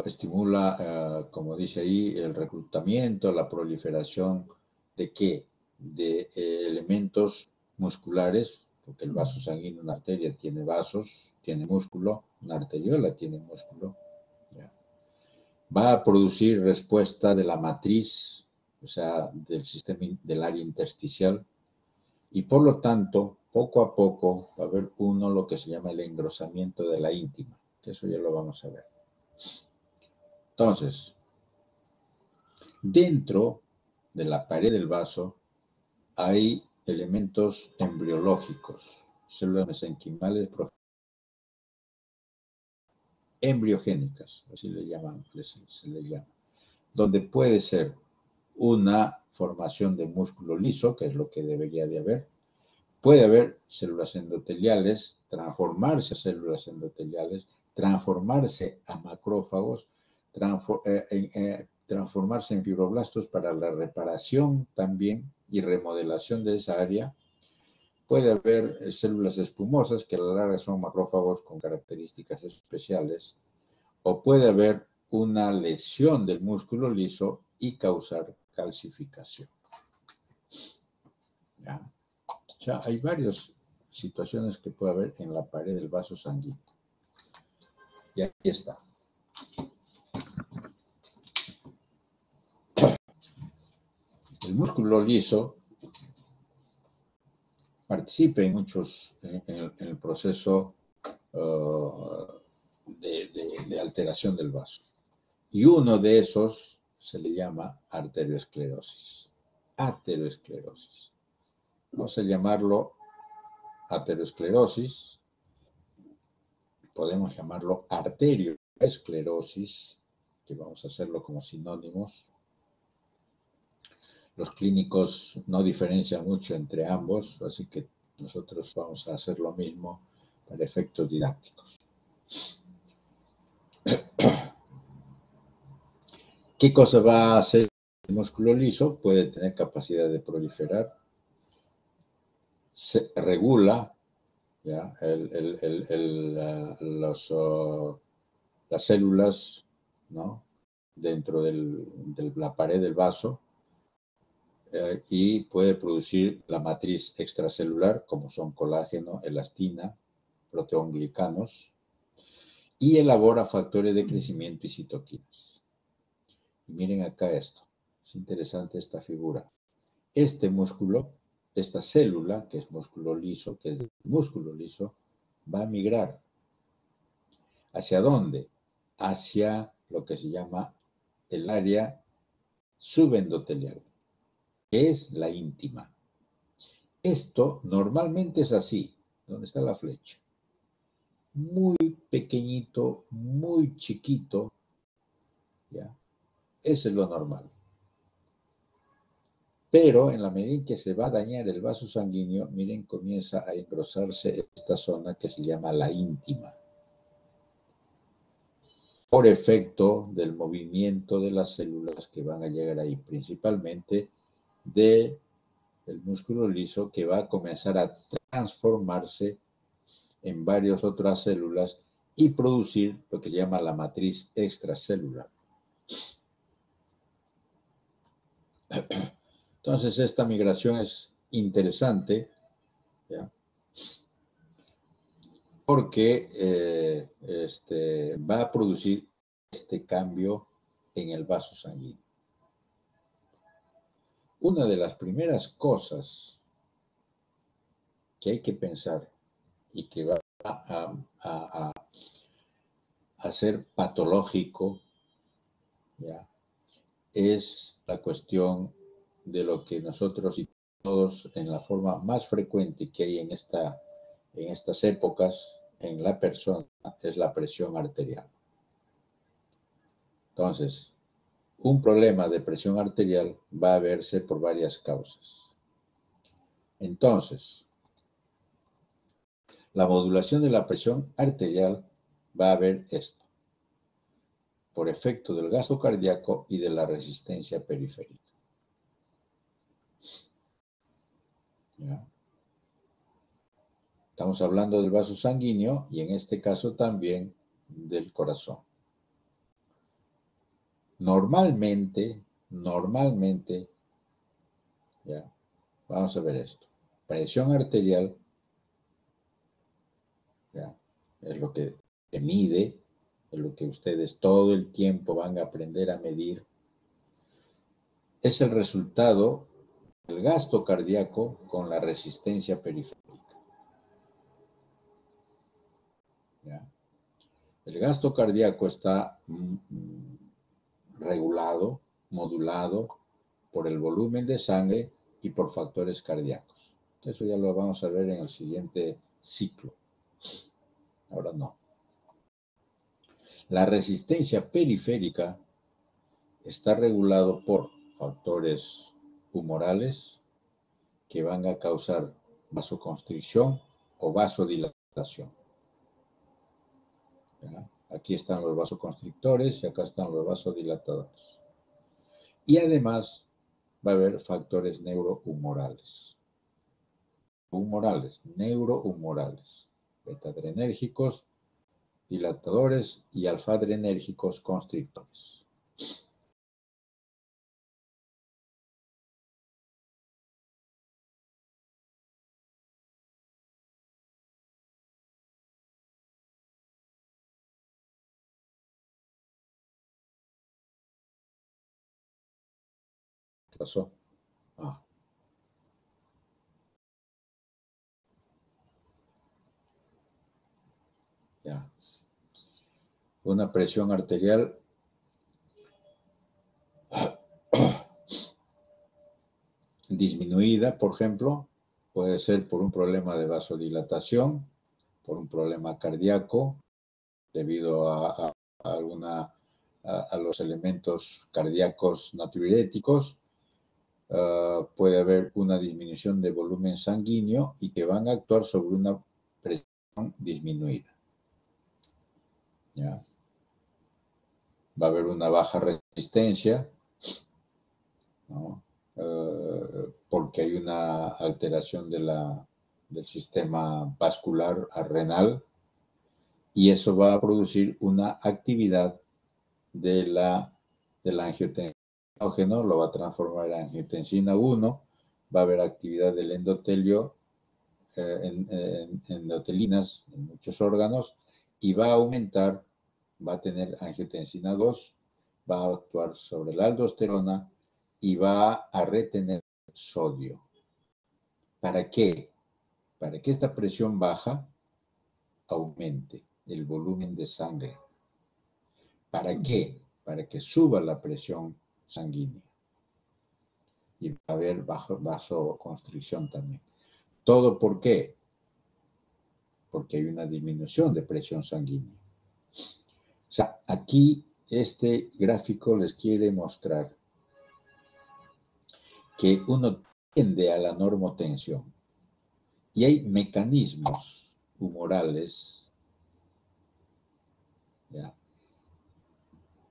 Estimula, como dice ahí, el reclutamiento, la proliferación ¿de qué? De elementos musculares, porque el vaso sanguíneo, una arteria tiene vasos, tiene músculo, una arteriola tiene músculo. ¿Ya? Va a producir respuesta de la matriz, o sea, del área intersticial, y por lo tanto, poco a poco va a haber lo que se llama el engrosamiento de la íntima, que eso ya lo vamos a ver. Entonces, dentro de la pared del vaso hay elementos embriológicos, células mesenquimales embriogénicas, así le llaman, se le llama, donde puede ser una formación de músculo liso, que es lo que debería de haber. Puede haber células endoteliales, transformarse a células endoteliales, transformarse a macrófagos, transformarse en fibroblastos para la reparación también y remodelación de esa área. Puede haber células espumosas, que a la larga son macrófagos con características especiales, o puede haber una lesión del músculo liso y causar calcificación. ¿Ya? O sea, hay varias situaciones que puede haber en la pared del vaso sanguíneo. Y aquí está. El músculo liso participa en muchos, en el proceso de alteración del vaso. Y uno de esos se le llama arteriosclerosis. Aterosclerosis. Vamos a llamarlo aterosclerosis. Podemos llamarlo arterioesclerosis, que vamos a hacerlo como sinónimos. Los clínicos no diferencian mucho entre ambos, así que nosotros vamos a hacer lo mismo para efectos didácticos. ¿Qué cosa va a hacer el músculo liso? Puede tener capacidad de proliferar, se regula, ¿ya? Las células, ¿no? Dentro de la pared del vaso, y puede producir la matriz extracelular, como son colágeno, elastina, proteoglicanos, y elabora factores de crecimiento y citoquinas. Y miren acá esto, es interesante esta figura. Este músculo, esta célula, que es músculo liso, que es del músculo liso, va a migrar. ¿Hacia dónde? Hacia lo que se llama el área subendotelial, que es la íntima. Esto normalmente es así, donde está la flecha. Muy pequeñito, muy chiquito, ¿ya? Eso es lo normal. Pero en la medida en que se va a dañar el vaso sanguíneo, miren, comienza a engrosarse esta zona que se llama la íntima, por efecto del movimiento de las células que van a llegar ahí, principalmente del músculo liso, que va a comenzar a transformarse en varias otras células y producir lo que se llama la matriz extracelular. Entonces, esta migración es interesante, ¿ya? Porque va a producir este cambio en el vaso sanguíneo. Una de las primeras cosas que hay que pensar y que va a ser patológico, ¿ya? Es la cuestión de lo que nosotros y todos, en la forma más frecuente que hay en estas épocas en la persona, es la presión arterial. Entonces, un problema de presión arterial va a verse por varias causas. Entonces, la modulación de la presión arterial va a ver esto, por efecto del gasto cardíaco y de la resistencia periférica. ¿Ya? Estamos hablando del vaso sanguíneo y en este caso también del corazón. Normalmente, ¿ya? Vamos a ver esto. Presión arterial, ¿ya? Es lo que se mide, es lo que ustedes todo el tiempo van a aprender a medir. Es el resultado del gasto cardíaco con la resistencia periférica. ¿Ya? El gasto cardíaco está regulado, modulado por el volumen de sangre y por factores cardíacos. Eso ya lo vamos a ver en el siguiente ciclo. Ahora no. La resistencia periférica está regulado por factores humorales que van a causar vasoconstricción o vasodilatación. ¿Ya? Aquí están los vasoconstrictores y acá están los vasodilatadores. Y además va a haber factores neurohumorales. Neurohumorales, beta-adrenérgicos, dilatadores y alfa-adrenérgicos constrictores. ¿Qué pasó? Ah. Ya. Una presión arterial disminuida, por ejemplo, puede ser por un problema de vasodilatación, por un problema cardíaco, debido a los elementos cardíacos natriuréticos. Puede haber una disminución de volumen sanguíneo y que van a actuar sobre una presión disminuida. ¿Ya? Va a haber una baja resistencia, ¿no? Porque hay una alteración del sistema vascular renal y eso va a producir una actividad del angiotensina, lo va a transformar en angiotensina 1, va a haber actividad del endotelio, endotelinas en muchos órganos y va a aumentar, va a tener angiotensina 2, va a actuar sobre la aldosterona y va a retener sodio. ¿Para qué? Para que esta presión baja aumente el volumen de sangre. ¿Para qué? Para que suba la presión sanguínea. Y va a haber vasoconstricción también. ¿Todo por qué? Porque hay una disminución de presión sanguínea. O sea, aquí este gráfico les quiere mostrar que uno tiende a la normotensión y hay mecanismos humorales, ¿ya?,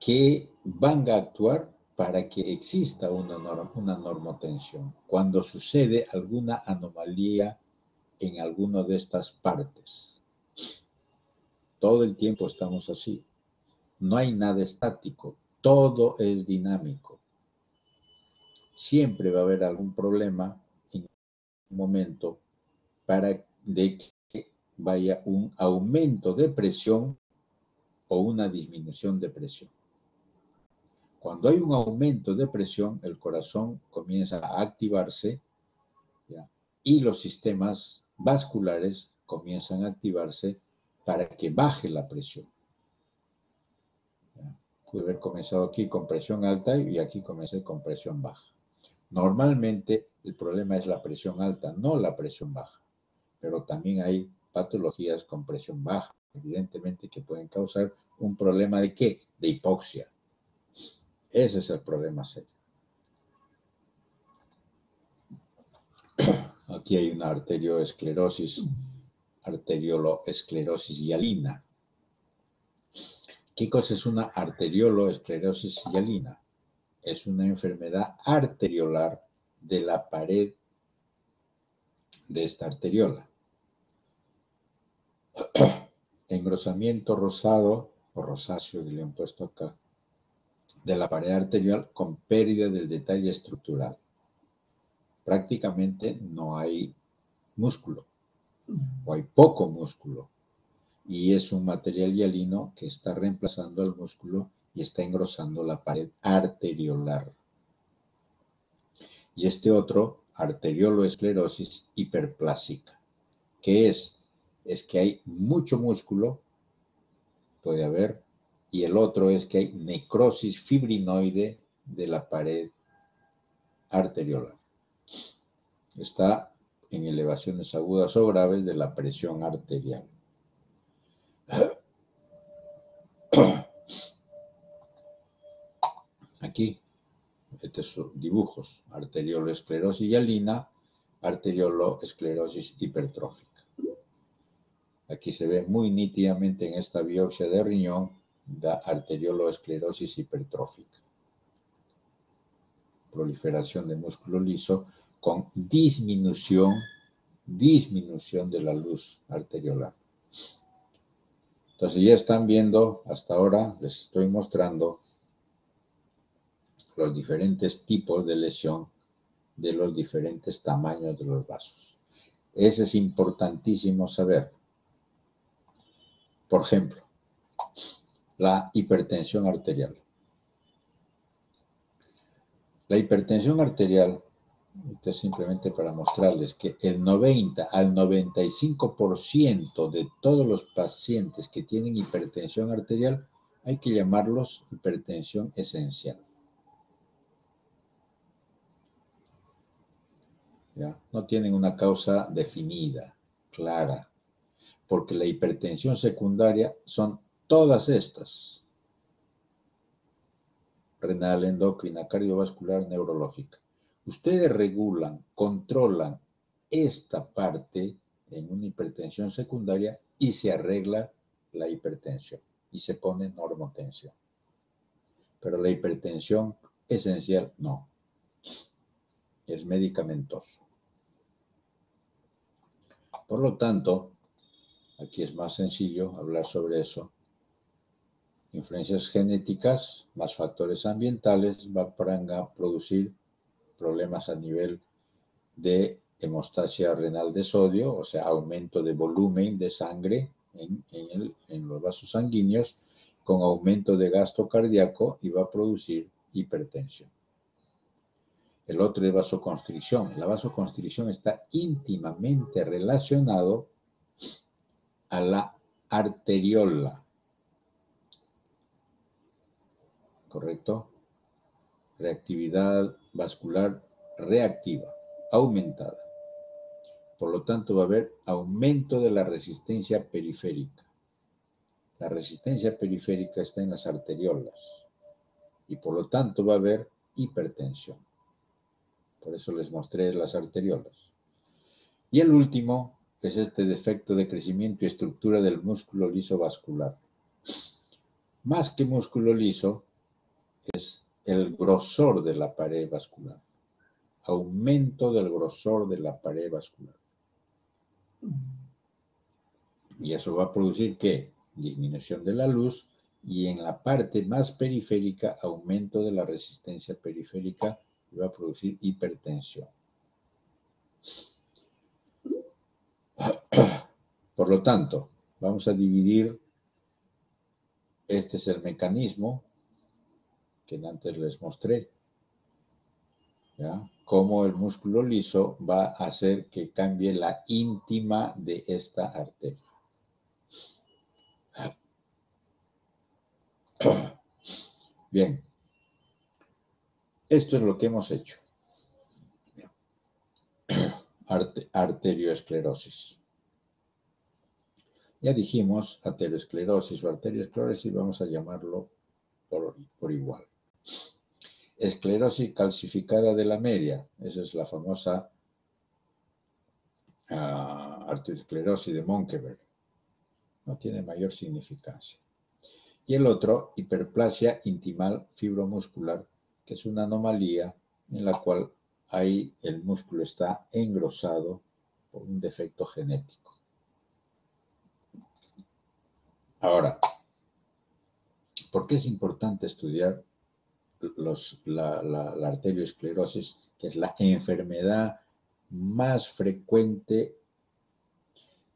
que van a actuar para que exista una normotensión cuando sucede alguna anomalía en alguna de estas partes. Todo el tiempo estamos así. No hay nada estático, todo es dinámico. Siempre va a haber algún problema en un momento de que vaya un aumento de presión o una disminución de presión. Cuando hay un aumento de presión, el corazón comienza a activarse, ¿ya?, y los sistemas vasculares comienzan a activarse para que baje la presión. ¿Ya? Pude haber comenzado aquí con presión alta y aquí comencé con presión baja. Normalmente el problema es la presión alta, no la presión baja, pero también hay patologías con presión baja, evidentemente, que pueden causar un problema ¿de qué? De hipoxia. Ese es el problema serio. Aquí hay una arterioloesclerosis hialina. ¿Qué cosa es una arterioloesclerosis hialina? Es una enfermedad arteriolar de la pared de esta arteriola. Engrosamiento rosado o rosáceo, le han puesto acá, de la pared arterial con pérdida del detalle estructural. Prácticamente no hay músculo o hay poco músculo y es un material hialino que está reemplazando al músculo y está engrosando la pared arteriolar. Y este otro, arterioloesclerosis hiperplásica, que es que hay mucho músculo, puede haber, y el otro es que hay necrosis fibrinoide de la pared arteriolar. Está en elevaciones agudas o graves de la presión arterial. Aquí, estos son dibujos, arterioloesclerosis hialina, arterioloesclerosis hipertrófica. Aquí se ve muy nítidamente en esta biopsia de riñón la arterioloesclerosis hipertrófica. Proliferación de músculo liso con disminución de la luz arteriolar. Entonces ya están viendo, hasta ahora les estoy mostrando los diferentes tipos de lesión de los diferentes tamaños de los vasos. Eso es importantísimo saber. Por ejemplo, la hipertensión arterial. La hipertensión arterial, esto es simplemente para mostrarles que el 90 al 95% de todos los pacientes que tienen hipertensión arterial hay que llamarlos hipertensión esencial. ¿Ya? No tienen una causa definida, clara, porque la hipertensión secundaria son todas estas: renal, endocrina, cardiovascular, neurológica. Ustedes regulan, controlan esta parte en una hipertensión secundaria y se arregla la hipertensión y se pone normotensión. Pero la hipertensión esencial no, es medicamentoso. Por lo tanto, aquí es más sencillo hablar sobre eso. Influencias genéticas más factores ambientales van a producir problemas a nivel de hemostasia renal de sodio, o sea, aumento de volumen de sangre en los vasos sanguíneos, con aumento de gasto cardíaco, y va a producir hipertensión. El otro es vasoconstricción. La vasoconstricción está íntimamente relacionado a la arteriola. ¿Correcto? Reactividad vascular reactiva, aumentada. Por lo tanto, va a haber aumento de la resistencia periférica. La resistencia periférica está en las arteriolas y por lo tanto va a haber hipertensión. Por eso les mostré las arteriolas. Y el último es este defecto de crecimiento y estructura del músculo liso vascular. Más que músculo liso, es el grosor de la pared vascular. Aumento del grosor de la pared vascular. Y eso va a producir, ¿qué? Disminución de la luz, y en la parte más periférica, aumento de la resistencia periférica, y va a producir hipertensión. Por lo tanto, vamos a dividir, este es el mecanismo que antes les mostré, ¿ya? Cómo el músculo liso va a hacer que cambie la íntima de esta arteria. Bien, esto es lo que hemos hecho. Arterioesclerosis. Ya dijimos aterosclerosis o arteriosclerosis, vamos a llamarlo por igual. Esclerosis calcificada de la media, esa es la famosa arteriosclerosis de Monkeberg. No tiene mayor significancia. Y el otro, hiperplasia intimal fibromuscular, que es una anomalía en la cual ahí el músculo está engrosado por un defecto genético. Ahora, ¿por qué es importante estudiar la arteriosclerosis, que es la enfermedad más frecuente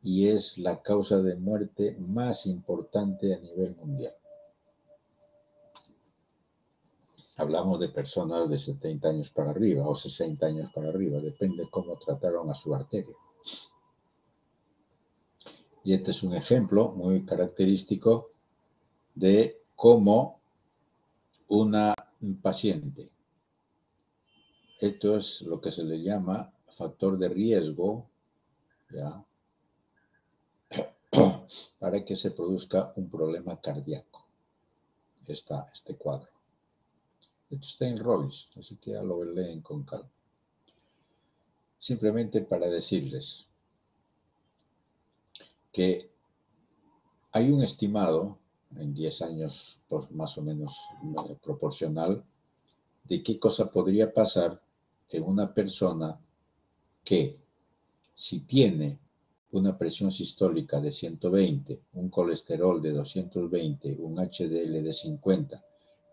y es la causa de muerte más importante a nivel mundial? Hablamos de personas de 70 años para arriba o 60 años para arriba, depende cómo trataron a su arteria. Y este es un ejemplo muy característico de como una paciente. Esto es lo que se le llama factor de riesgo, ¿ya? Para que se produzca un problema cardíaco. Este cuadro. Esto está en Robbins, así que ya lo leen con calma. Simplemente para decirles que hay un estimado en 10 años, pues más o menos proporcional, de qué cosa podría pasar en una persona que, si tiene una presión sistólica de 120, un colesterol de 220, un HDL de 50,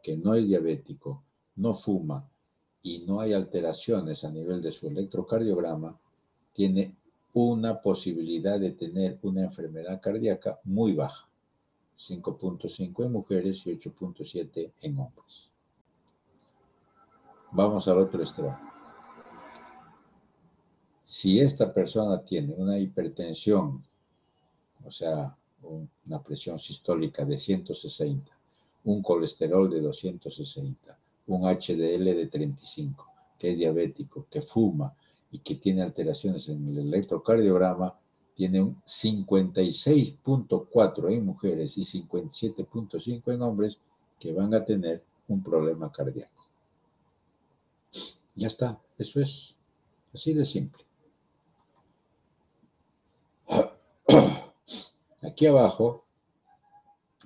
que no es diabético, no fuma y no hay alteraciones a nivel de su electrocardiograma, tiene una posibilidad de tener una enfermedad cardíaca muy baja, 5.5 en mujeres y 8.7 en hombres. Vamos al otro extremo. Si esta persona tiene una hipertensión, o sea, una presión sistólica de 160, un colesterol de 260, un HDL de 35, que es diabético, que fuma y que tiene alteraciones en el electrocardiograma, tiene un 56.4 en mujeres y 57.5 en hombres que van a tener un problema cardíaco. Ya está, eso es así de simple. Aquí abajo,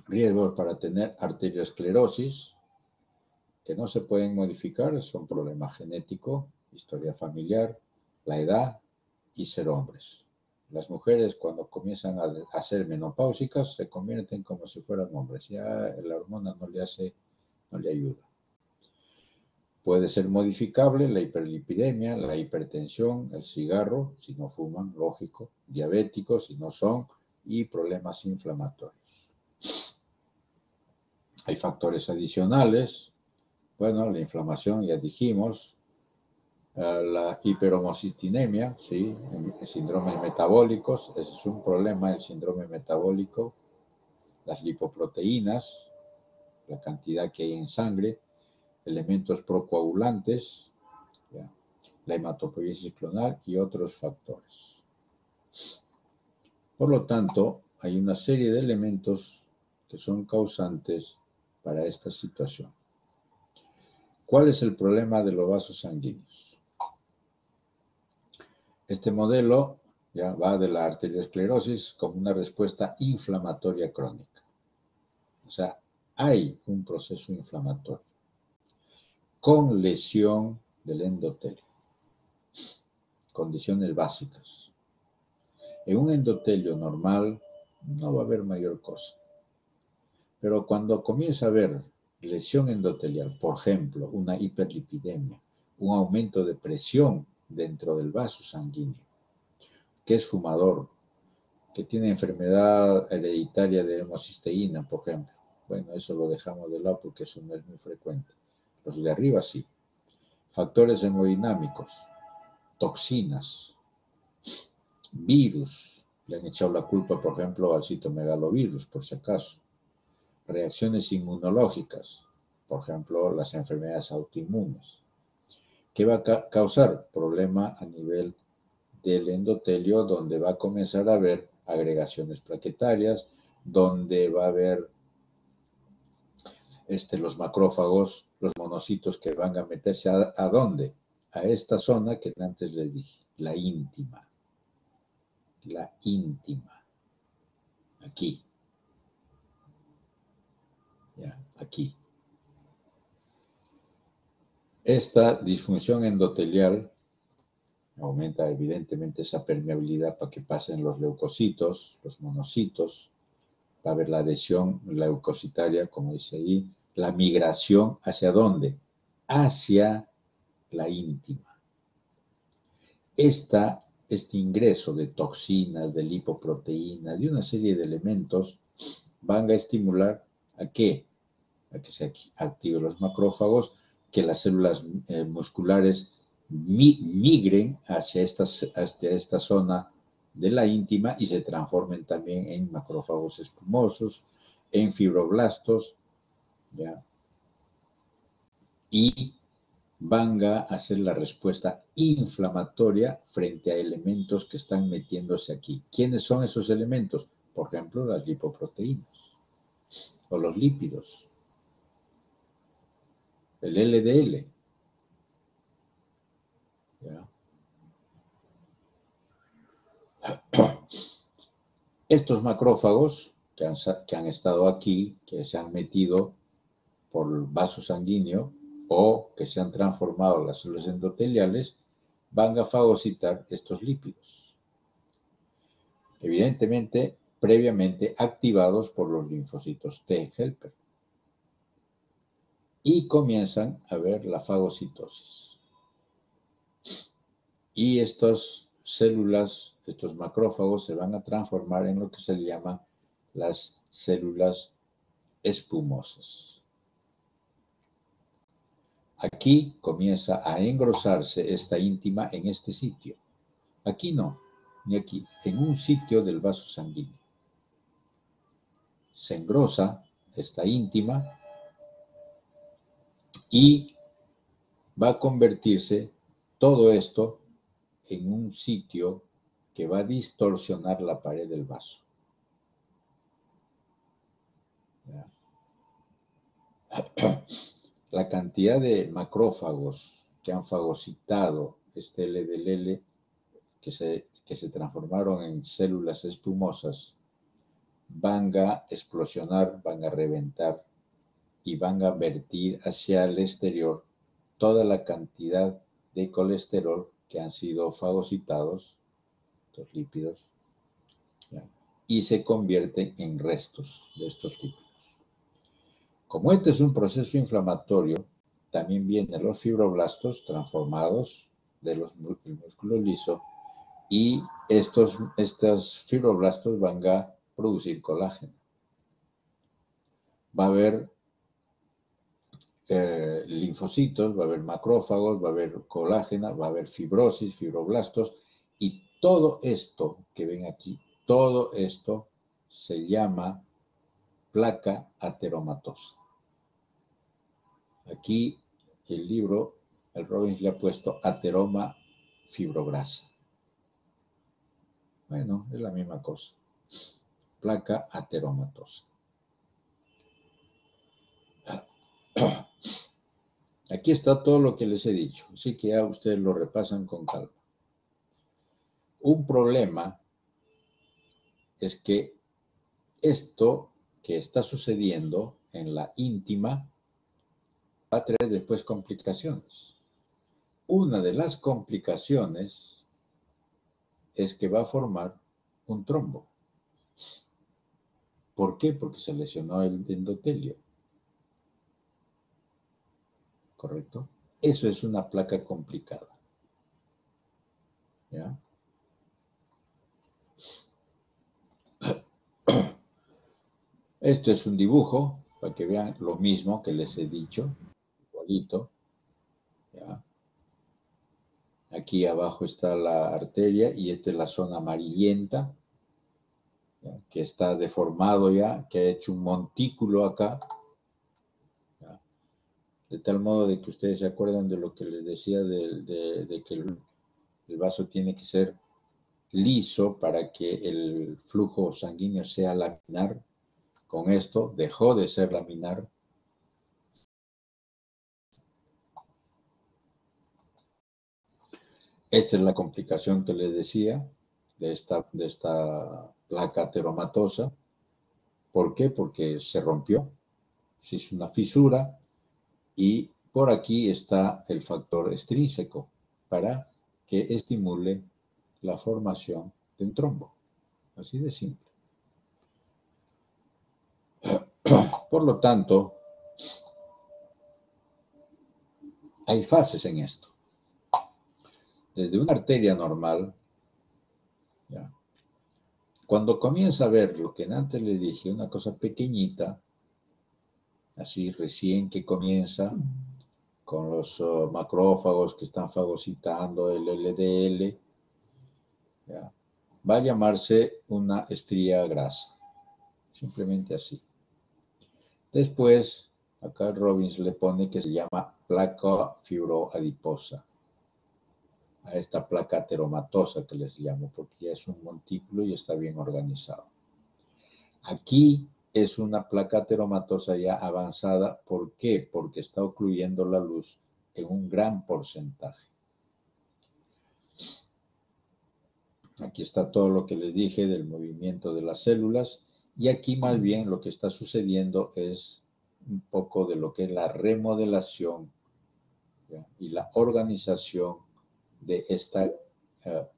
riesgos para tener arteriosclerosis, que no se pueden modificar, son problemas genéticos, historia familiar, la edad y ser hombres. Las mujeres cuando comienzan a ser menopáusicas se convierten como si fueran hombres, ya la hormona no le ayuda. Puede ser modificable la hiperlipidemia, la hipertensión, el cigarro, si no fuman, lógico, diabéticos, si no son, y problemas inflamatorios. Hay factores adicionales. Bueno, la inflamación, ya dijimos, la hiperhomocistinemia, ¿sí? Síndromes metabólicos, ese es un problema, el síndrome metabólico, las lipoproteínas, la cantidad que hay en sangre, elementos procoagulantes, ¿ya? La hematopoiesis clonal y otros factores. Por lo tanto, hay una serie de elementos que son causantes para esta situación. ¿Cuál es el problema de los vasos sanguíneos? Este modelo ya va de la arteriosclerosis como una respuesta inflamatoria crónica. O sea, hay un proceso inflamatorio con lesión del endotelio. Condiciones básicas. En un endotelio normal no va a haber mayor cosa. Pero cuando comienza a haber lesión endotelial, por ejemplo, una hiperlipidemia, un aumento de presión dentro del vaso sanguíneo, que es fumador, que tiene enfermedad hereditaria de hemocisteína, por ejemplo. Bueno, eso lo dejamos de lado porque eso no es muy frecuente. Los de arriba sí. Factores hemodinámicos, toxinas, virus. Le han echado la culpa, por ejemplo, al citomegalovirus, por si acaso. Reacciones inmunológicas, por ejemplo, las enfermedades autoinmunes. ¿Qué va a causar? Problema a nivel del endotelio, donde va a comenzar a haber agregaciones plaquetarias, donde va a haber los macrófagos, los monocitos que van a meterse ¿a dónde? A esta zona que antes les dije, la íntima. La íntima. Aquí. Ya, aquí. Esta disfunción endotelial aumenta evidentemente esa permeabilidad para que pasen los leucocitos, los monocitos, va a haber la adhesión leucocitaria, como dice ahí, la migración ¿hacia dónde? Hacia la íntima. Este ingreso de toxinas, de lipoproteínas, de una serie de elementos, van a estimular ¿a qué? A que se activen los macrófagos, que las células musculares migren hacia esta zona de la íntima y se transformen también en macrófagos espumosos, en fibroblastos, ¿ya? Y van a hacer la respuesta inflamatoria frente a elementos que están metiéndose aquí. ¿Quiénes son esos elementos? Por ejemplo, las lipoproteínas o los lípidos, el LDL. ¿Ya? Estos macrófagos que han estado aquí, que se han metido por el vaso sanguíneo o que se han transformado en las células endoteliales, van a fagocitar estos lípidos. Evidentemente, previamente activados por los linfocitos T helper. Y comienzan a ver la fagocitosis. Y estas células, estos macrófagos, se van a transformar en lo que se llama las células espumosas. Aquí comienza a engrosarse esta íntima en este sitio. Aquí no, ni aquí, en un sitio del vaso sanguíneo. Se engrosa esta íntima y va a convertirse todo esto en un sitio que va a distorsionar la pared del vaso. La cantidad de macrófagos que han fagocitado este LDL, que se transformaron en células espumosas, van a explosionar, van a reventar y van a vertir hacia el exterior toda la cantidad de colesterol que han sido fagocitados, los lípidos, ¿ya? Y se convierten en restos de estos lípidos. Como este es un proceso inflamatorio, también vienen los fibroblastos transformados del músculo liso y estos fibroblastos van a producir colágeno. Va a haber linfocitos, va a haber macrófagos, va a haber colágeno, va a haber fibrosis, fibroblastos y todo esto que ven aquí, todo esto se llama placa ateromatosa. Aquí el libro, el Robbins le ha puesto ateroma fibrograsa. Bueno, es la misma cosa. Placa ateromatosa. Aquí está todo lo que les he dicho, así que ya ustedes lo repasan con calma. Un problema es que esto que está sucediendo en la íntima va a traer después complicaciones. Una de las complicaciones es que va a formar un trombo. ¿Por qué? Porque se lesionó el endotelio. ¿Correcto? Eso es una placa complicada. ¿Ya? Esto es un dibujo para que vean lo mismo que les he dicho, igualito. ¿Ya? Aquí abajo está la arteria y esta es la zona amarillenta, ¿ya? Que está deformado ya, que ha hecho un montículo acá. ¿Ya? De tal modo de que ustedes se acuerdan de lo que les decía de que el vaso tiene que ser liso para que el flujo sanguíneo sea laminar. Con esto dejó de ser laminar. Esta es la complicación que les decía de esta placa ateromatosa. ¿Por qué? Porque se rompió, se hizo una fisura y por aquí está el factor extrínseco para que estimule la formación de un trombo. Así de simple. Por lo tanto, hay fases en esto. Desde una arteria normal, ¿ya? Cuando comienza a ver lo que antes les dije, una cosa pequeñita, así recién que comienza, con los macrófagos que están fagocitando el LDL, ¿ya? Va a llamarse una estría grasa, simplemente así. Después Acá Robbins le pone que se llama placa fibroadiposa. A esta placa ateromatosa que les llamo, porque ya es un montículo y está bien organizado. Aquí es una placa ateromatosa ya avanzada. ¿Por qué? Porque está ocluyendo la luz en un gran porcentaje. Aquí está todo lo que les dije del movimiento de las células, y aquí más bien lo que está sucediendo es un poco de lo que es la remodelación, ¿ya? Y la organización de esta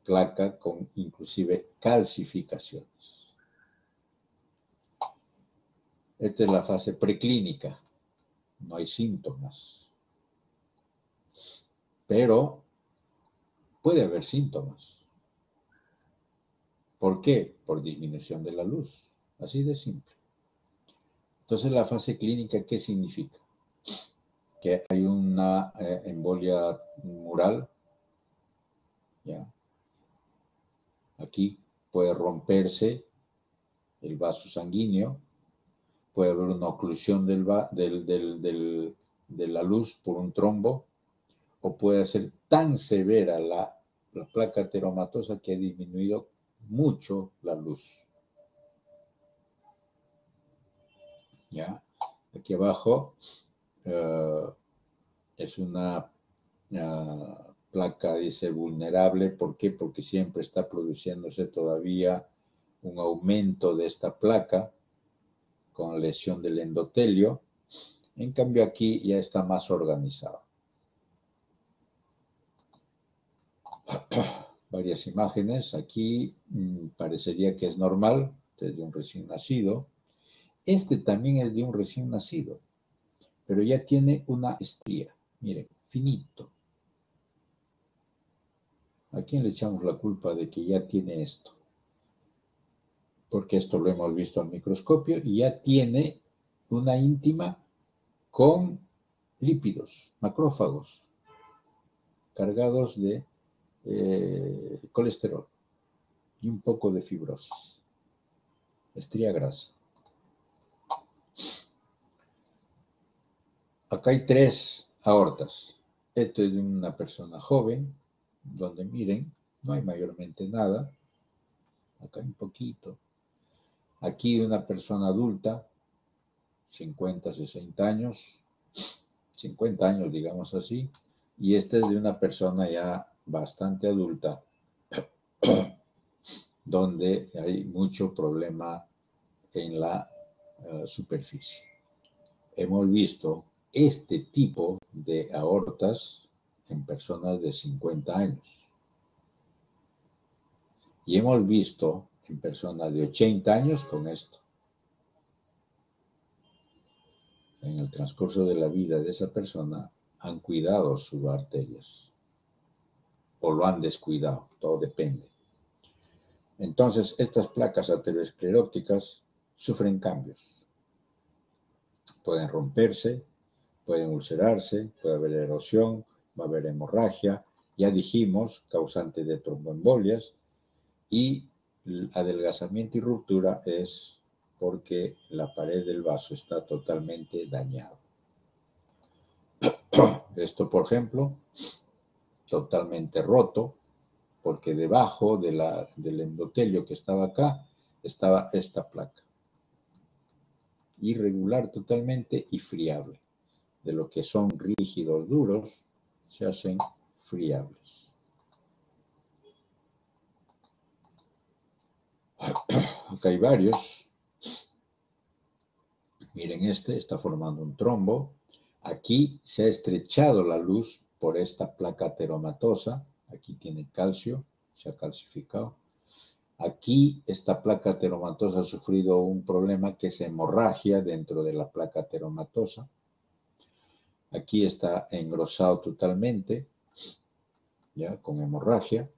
placa con inclusive calcificaciones. Esta es la fase preclínica, no hay síntomas, pero puede haber síntomas. ¿Por qué? Por disminución de la luz, así de simple. Entonces, la fase clínica, ¿qué significa? Que hay una embolia mural, ¿ya? Aquí puede romperse el vaso sanguíneo, puede haber una oclusión de la luz por un trombo, o puede ser tan severa la placa ateromatosa que ha disminuido mucho la luz. ¿Ya? Aquí abajo es una placa, dice, vulnerable. ¿Por qué? Porque siempre está produciéndose todavía un aumento de esta placa con lesión del endotelio. En cambio aquí ya está más organizado. Varias imágenes. Aquí parecería que es normal, desde un recién nacido. Este también es de un recién nacido, pero ya tiene una estría. Miren, finito. ¿A quién le echamos la culpa de que ya tiene esto? Porque esto lo hemos visto al microscopio y ya tiene una íntima con lípidos, macrófagos, cargados de colesterol y un poco de fibrosis. Estría grasa. Acá hay 3 aortas. Esto es de una persona joven, donde miren, no hay mayormente nada. Acá hay un poquito. Aquí una persona adulta, 50, 60 años, 50 años, digamos así, y este es de una persona ya bastante adulta, donde hay mucho problema en la superficie. Hemos visto este tipo de aortas en personas de 50 años. Y hemos visto en personas de 80 años con esto. En el transcurso de la vida de esa persona han cuidado sus arterias o lo han descuidado, todo depende. Entonces, estas placas ateroscleróticas sufren cambios. Pueden romperse, pueden ulcerarse, puede haber erosión, va a haber hemorragia, ya dijimos, causante de tromboembolias, y el adelgazamiento y ruptura es porque la pared del vaso está totalmente dañada. Esto, por ejemplo, totalmente roto, porque debajo del endotelio que estaba acá, estaba esta placa. Irregular totalmente y friable. De lo que son rígidos, duros, se hacen friables. Acá hay varios. Miren, este está formando un trombo. Aquí se ha estrechado la luz por esta placa ateromatosa. Aquí tiene calcio, se ha calcificado. Aquí esta placa ateromatosa ha sufrido un problema que es hemorragia dentro de la placa ateromatosa. Aquí está engrosado totalmente, ya con hemorragia.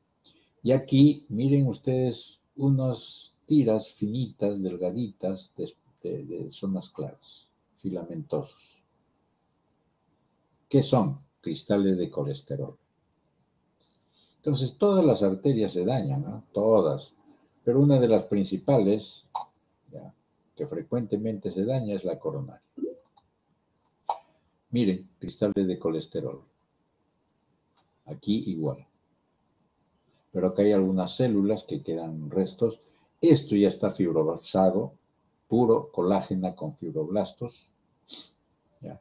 Y aquí, miren ustedes, unas tiras finitas, delgaditas, de zonas claras, filamentosos. ¿Qué son? Cristales de colesterol. Entonces, todas las arterias se dañan, ¿no? Todas. Pero una de las principales, ya, que frecuentemente se daña, es la coronaria. Miren, cristales de colesterol. Aquí igual. Pero acá hay algunas células que quedan restos. Esto ya está fibroblasado, puro colágeno con fibroblastos. ¿Ya?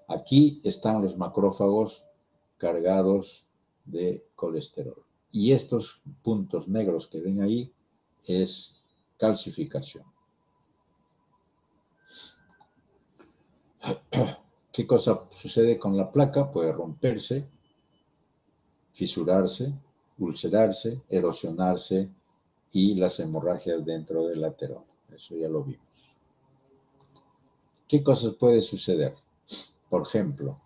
Aquí están los macrófagos cargados de colesterol. Y estos puntos negros que ven ahí es calcificación. ¿Qué cosa sucede con la placa? Puede romperse, fisurarse, ulcerarse, erosionarse y las hemorragias dentro del ateroma. Eso ya lo vimos. ¿Qué cosas puede suceder? Por ejemplo,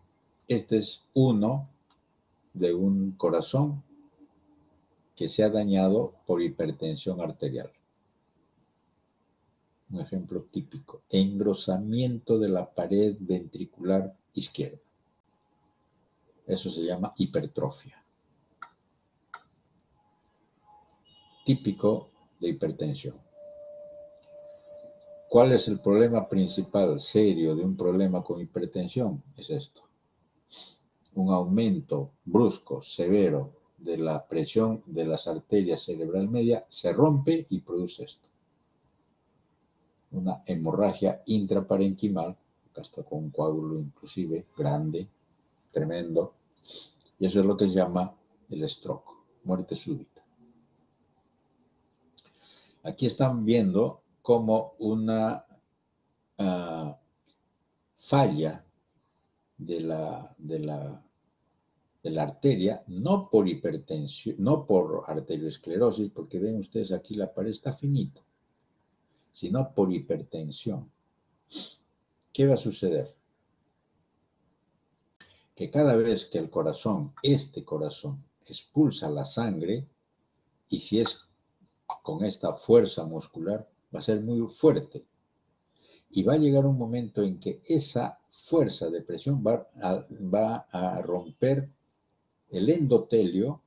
este es uno de un corazón que se ha dañado por hipertensión arterial. Un ejemplo típico, engrosamiento de la pared ventricular izquierda. Eso se llama hipertrofia. Típico de hipertensión. ¿Cuál es el problema principal, serio, de un problema con hipertensión? Es esto. Un aumento brusco, severo, de la presión de las arterias cerebral media se rompe y produce esto. Una hemorragia intraparenquimal, hasta con un coágulo inclusive grande, tremendo, y eso es lo que se llama el stroke, muerte súbita. Aquí están viendo como una falla de la arteria, no por hipertensión, no por arteriosclerosis, porque ven ustedes aquí la pared está finita, sino por hipertensión. ¿Qué va a suceder? Que cada vez que el corazón, este corazón, expulsa la sangre, y si es con esta fuerza muscular, va a ser muy fuerte. Y va a llegar un momento en que esa fuerza de presión va a romper el endotelio,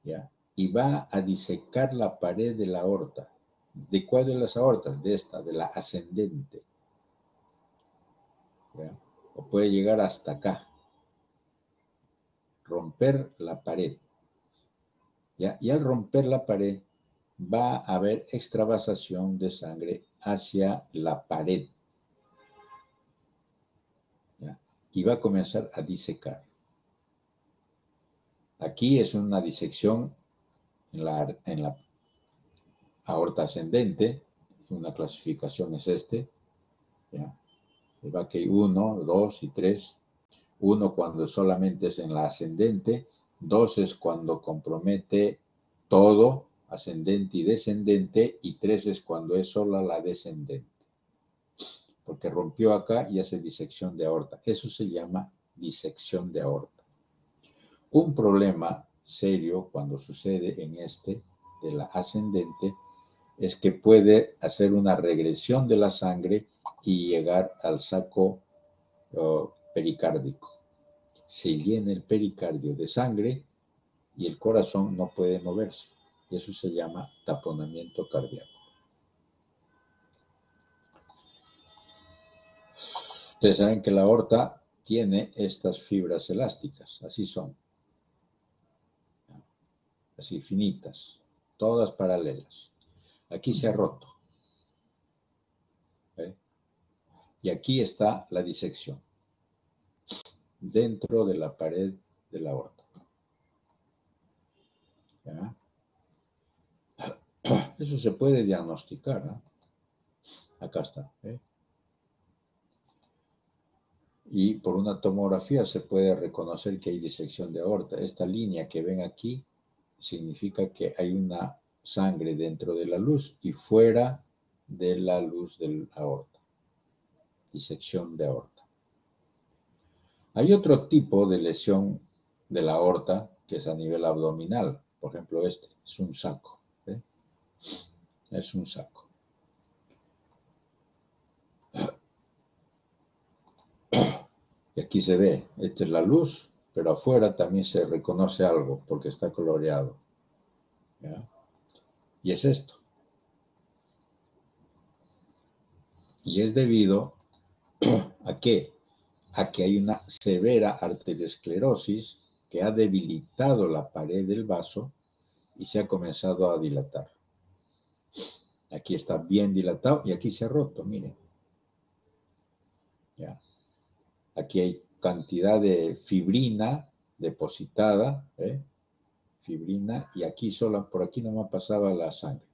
¿ya? Y va a disecar la pared de la aorta. ¿De cuál de las aortas? De esta, de la ascendente. ¿Ya? O puede llegar hasta acá. Romper la pared. ¿Ya? Y al romper la pared va a haber extravasación de sangre hacia la pared. ¿Ya? Y va a comenzar a disecar. Aquí es una disección en la aorta ascendente. Una clasificación es ¿ya? Va que hay 1, 2 y 3. 1 cuando solamente es en la ascendente. 2 es cuando compromete todo, ascendente y descendente. Y 3 es cuando es sola la descendente. Porque rompió acá y hace disección de aorta. Eso se llama disección de aorta. Un problema serio cuando sucede en de la ascendente es que puede hacer una regresión de la sangre y llegar al saco pericárdico. Se llena el pericardio de sangre y el corazón no puede moverse. Eso se llama taponamiento cardíaco. Ustedes saben que la aorta tiene estas fibras elásticas, así son. Así finitas, todas paralelas. Aquí se ha roto. ¿Eh? Y aquí está la disección, dentro de la pared de la aorta. ¿Ya? Eso se puede diagnosticar, ¿no? Acá está. Y por una tomografía se puede reconocer que hay disección de aorta. Esta línea que ven aquí significa que hay una sangre dentro de la luz y fuera de la luz del aorta. Disección de aorta. Hay otro tipo de lesión de la aorta que es a nivel abdominal. Por ejemplo, este es un saco. ¿Eh? Es un saco. Y aquí se ve, esta es la luz, pero afuera también se reconoce algo porque está coloreado. ¿Ya? Y es esto. Y es debido a que a que hay una severa arteriosclerosis que ha debilitado la pared del vaso y se ha comenzado a dilatar. Aquí está bien dilatado y aquí se ha roto, miren. ¿Ya? Aquí hay cantidad de fibrina depositada, fibrina, y aquí solo, por aquí nomás pasaba la sangre.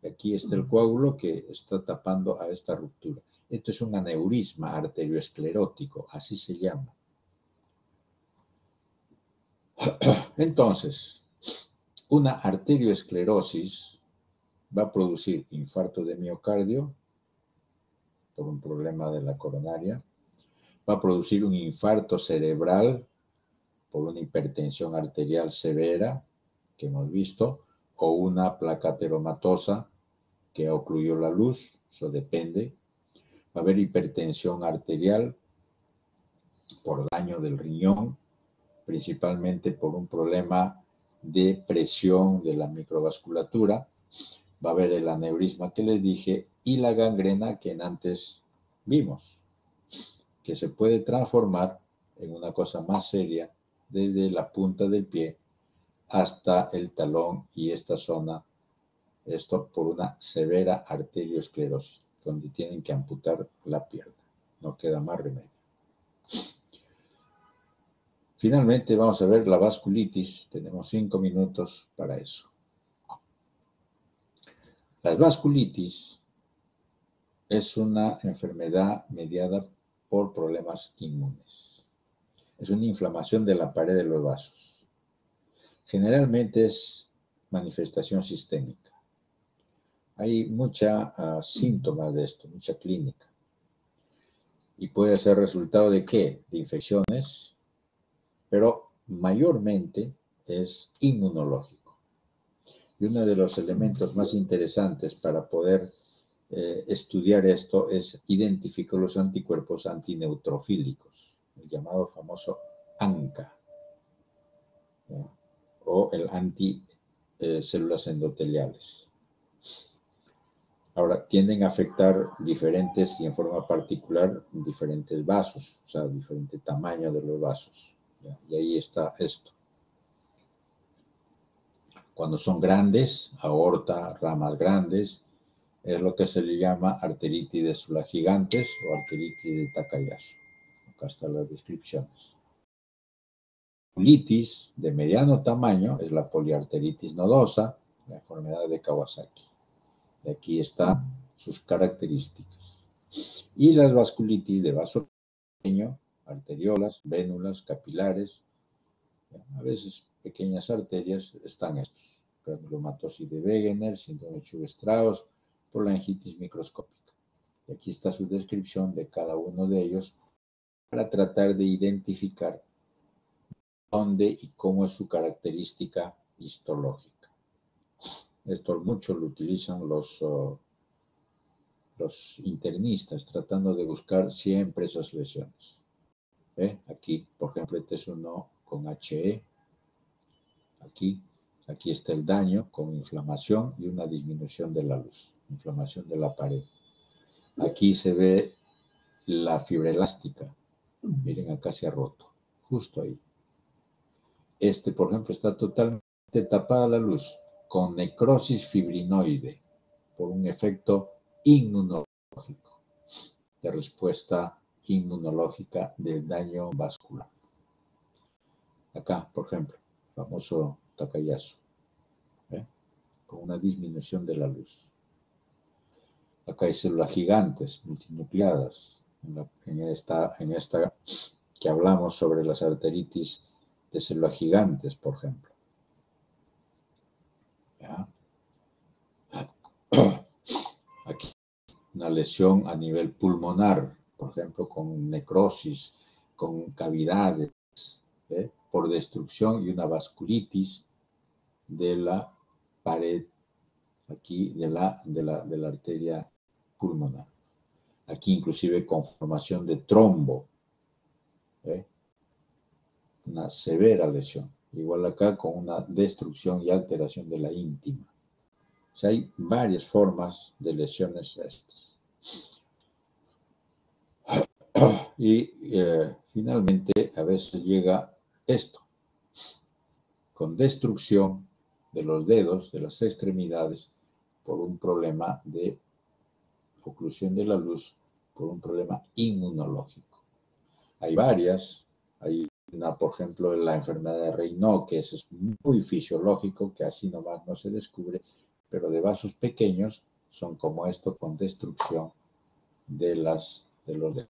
Aquí está el coágulo que está tapando a esta ruptura. Esto es un aneurisma arterioesclerótico, así se llama. Entonces, una arterioesclerosis va a producir infarto de miocardio por un problema de la coronaria, va a producir un infarto cerebral por una hipertensión arterial severa que hemos visto, o una placa ateromatosa que ocluyó la luz, eso depende. Va a haber hipertensión arterial por daño del riñón, principalmente por un problema de presión de la microvasculatura. Va a haber el aneurisma que les dije y la gangrena que antes vimos, que se puede transformar en una cosa más seria desde la punta del pie hasta el talón y esta zona, esto por una severa arterioesclerosis, donde tienen que amputar la pierna. No queda más remedio. Finalmente vamos a ver la vasculitis. Tenemos 5 minutos para eso. La vasculitis es una enfermedad mediada por problemas inmunes. Es una inflamación de la pared de los vasos. Generalmente es manifestación sistémica. Hay muchos síntomas de esto, mucha clínica. Y puede ser resultado de ¿qué? De infecciones, pero mayormente es inmunológico. Y uno de los elementos más interesantes para poder estudiar esto es identificar los anticuerpos antineutrofílicos, el llamado famoso ANCA, ¿no? O el anticélulas endoteliales. Ahora, tienden a afectar diferentes y en forma particular diferentes vasos, o sea, diferente tamaño de los vasos. ¿Ya? Y ahí está esto. Cuando son grandes, aorta, ramas grandes, es lo que se le llama arteritis de Sula-Gigantes o arteritis de Takayasu. Acá están las descripciones. Vasculitis de mediano tamaño es la poliarteritis nodosa, la enfermedad de Kawasaki. Y aquí están sus características. Y las vasculitis de vaso pequeño, arteriolas, vénulas, capilares, a veces pequeñas arterias, están estos. Granulomatosis de Wegener, síndrome de Chuvre-Strauss, polangitis microscópica. Y aquí está su descripción de cada uno de ellos para tratar de identificar dónde y cómo es su característica histológica. Esto mucho lo utilizan los internistas tratando de buscar siempre esas lesiones. Aquí, por ejemplo, este es uno con HE. Aquí está el daño con inflamación y una disminución de la luz, inflamación de la pared. Aquí se ve la fibra elástica. Miren, acá se ha roto, justo ahí. Este, por ejemplo, está totalmente tapada la luz, con necrosis fibrinoide, por un efecto inmunológico, de respuesta inmunológica del daño vascular. Acá, por ejemplo, el famoso Takayasu, con una disminución de la luz. Acá hay células gigantes, multinucleadas, en esta que hablamos sobre las arteritis de células gigantes, por ejemplo. ¿Ya? Aquí una lesión a nivel pulmonar, por ejemplo, con necrosis, con cavidades, por destrucción y una vasculitis de la pared aquí de la arteria pulmonar. Aquí inclusive con formación de trombo, una severa lesión. Igual acá con una destrucción y alteración de la íntima. O sea, hay varias formas de lesiones estas. Y finalmente a veces llega esto, con destrucción de los dedos, de las extremidades, por un problema de oclusión de la luz, por un problema inmunológico. Hay varias, hay una, por ejemplo, la enfermedad de Raynaud, que es muy fisiológico, que así nomás no se descubre, pero de vasos pequeños son como esto, con destrucción de los dedos.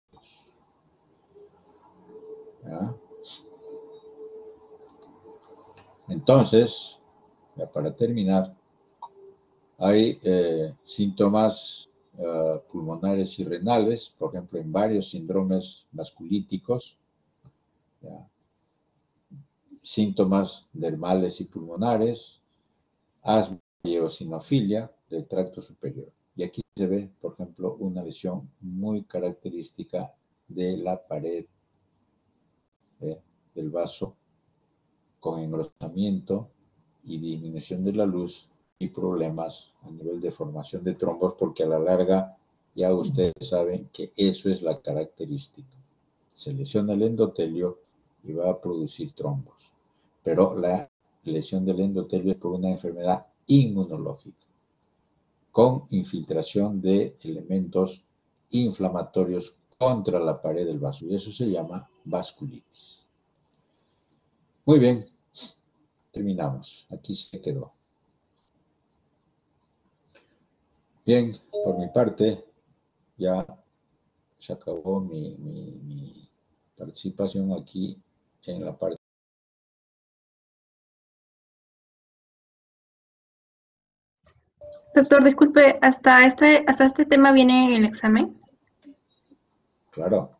¿Ya? Entonces, ya para terminar, hay síntomas pulmonares y renales, por ejemplo, en varios síndromes vasculíticos, ¿ya? Síntomas dermales y pulmonares, asma y eosinofilia del tracto superior. Y aquí se ve, por ejemplo, una lesión muy característica de la pared del vaso con engrosamiento y disminución de la luz y problemas a nivel de formación de trombos, porque a la larga ya ustedes saben que eso es la característica. Se lesiona el endotelio y va a producir trombos. Pero la lesión del endotelio es por una enfermedad inmunológica, con infiltración de elementos inflamatorios contra la pared del vaso. Y eso se llama vasculitis. Muy bien, terminamos. Aquí se quedó. Bien, por mi parte, ya se acabó mi participación aquí en la parte. Doctor, disculpe, hasta este tema viene el examen. Claro.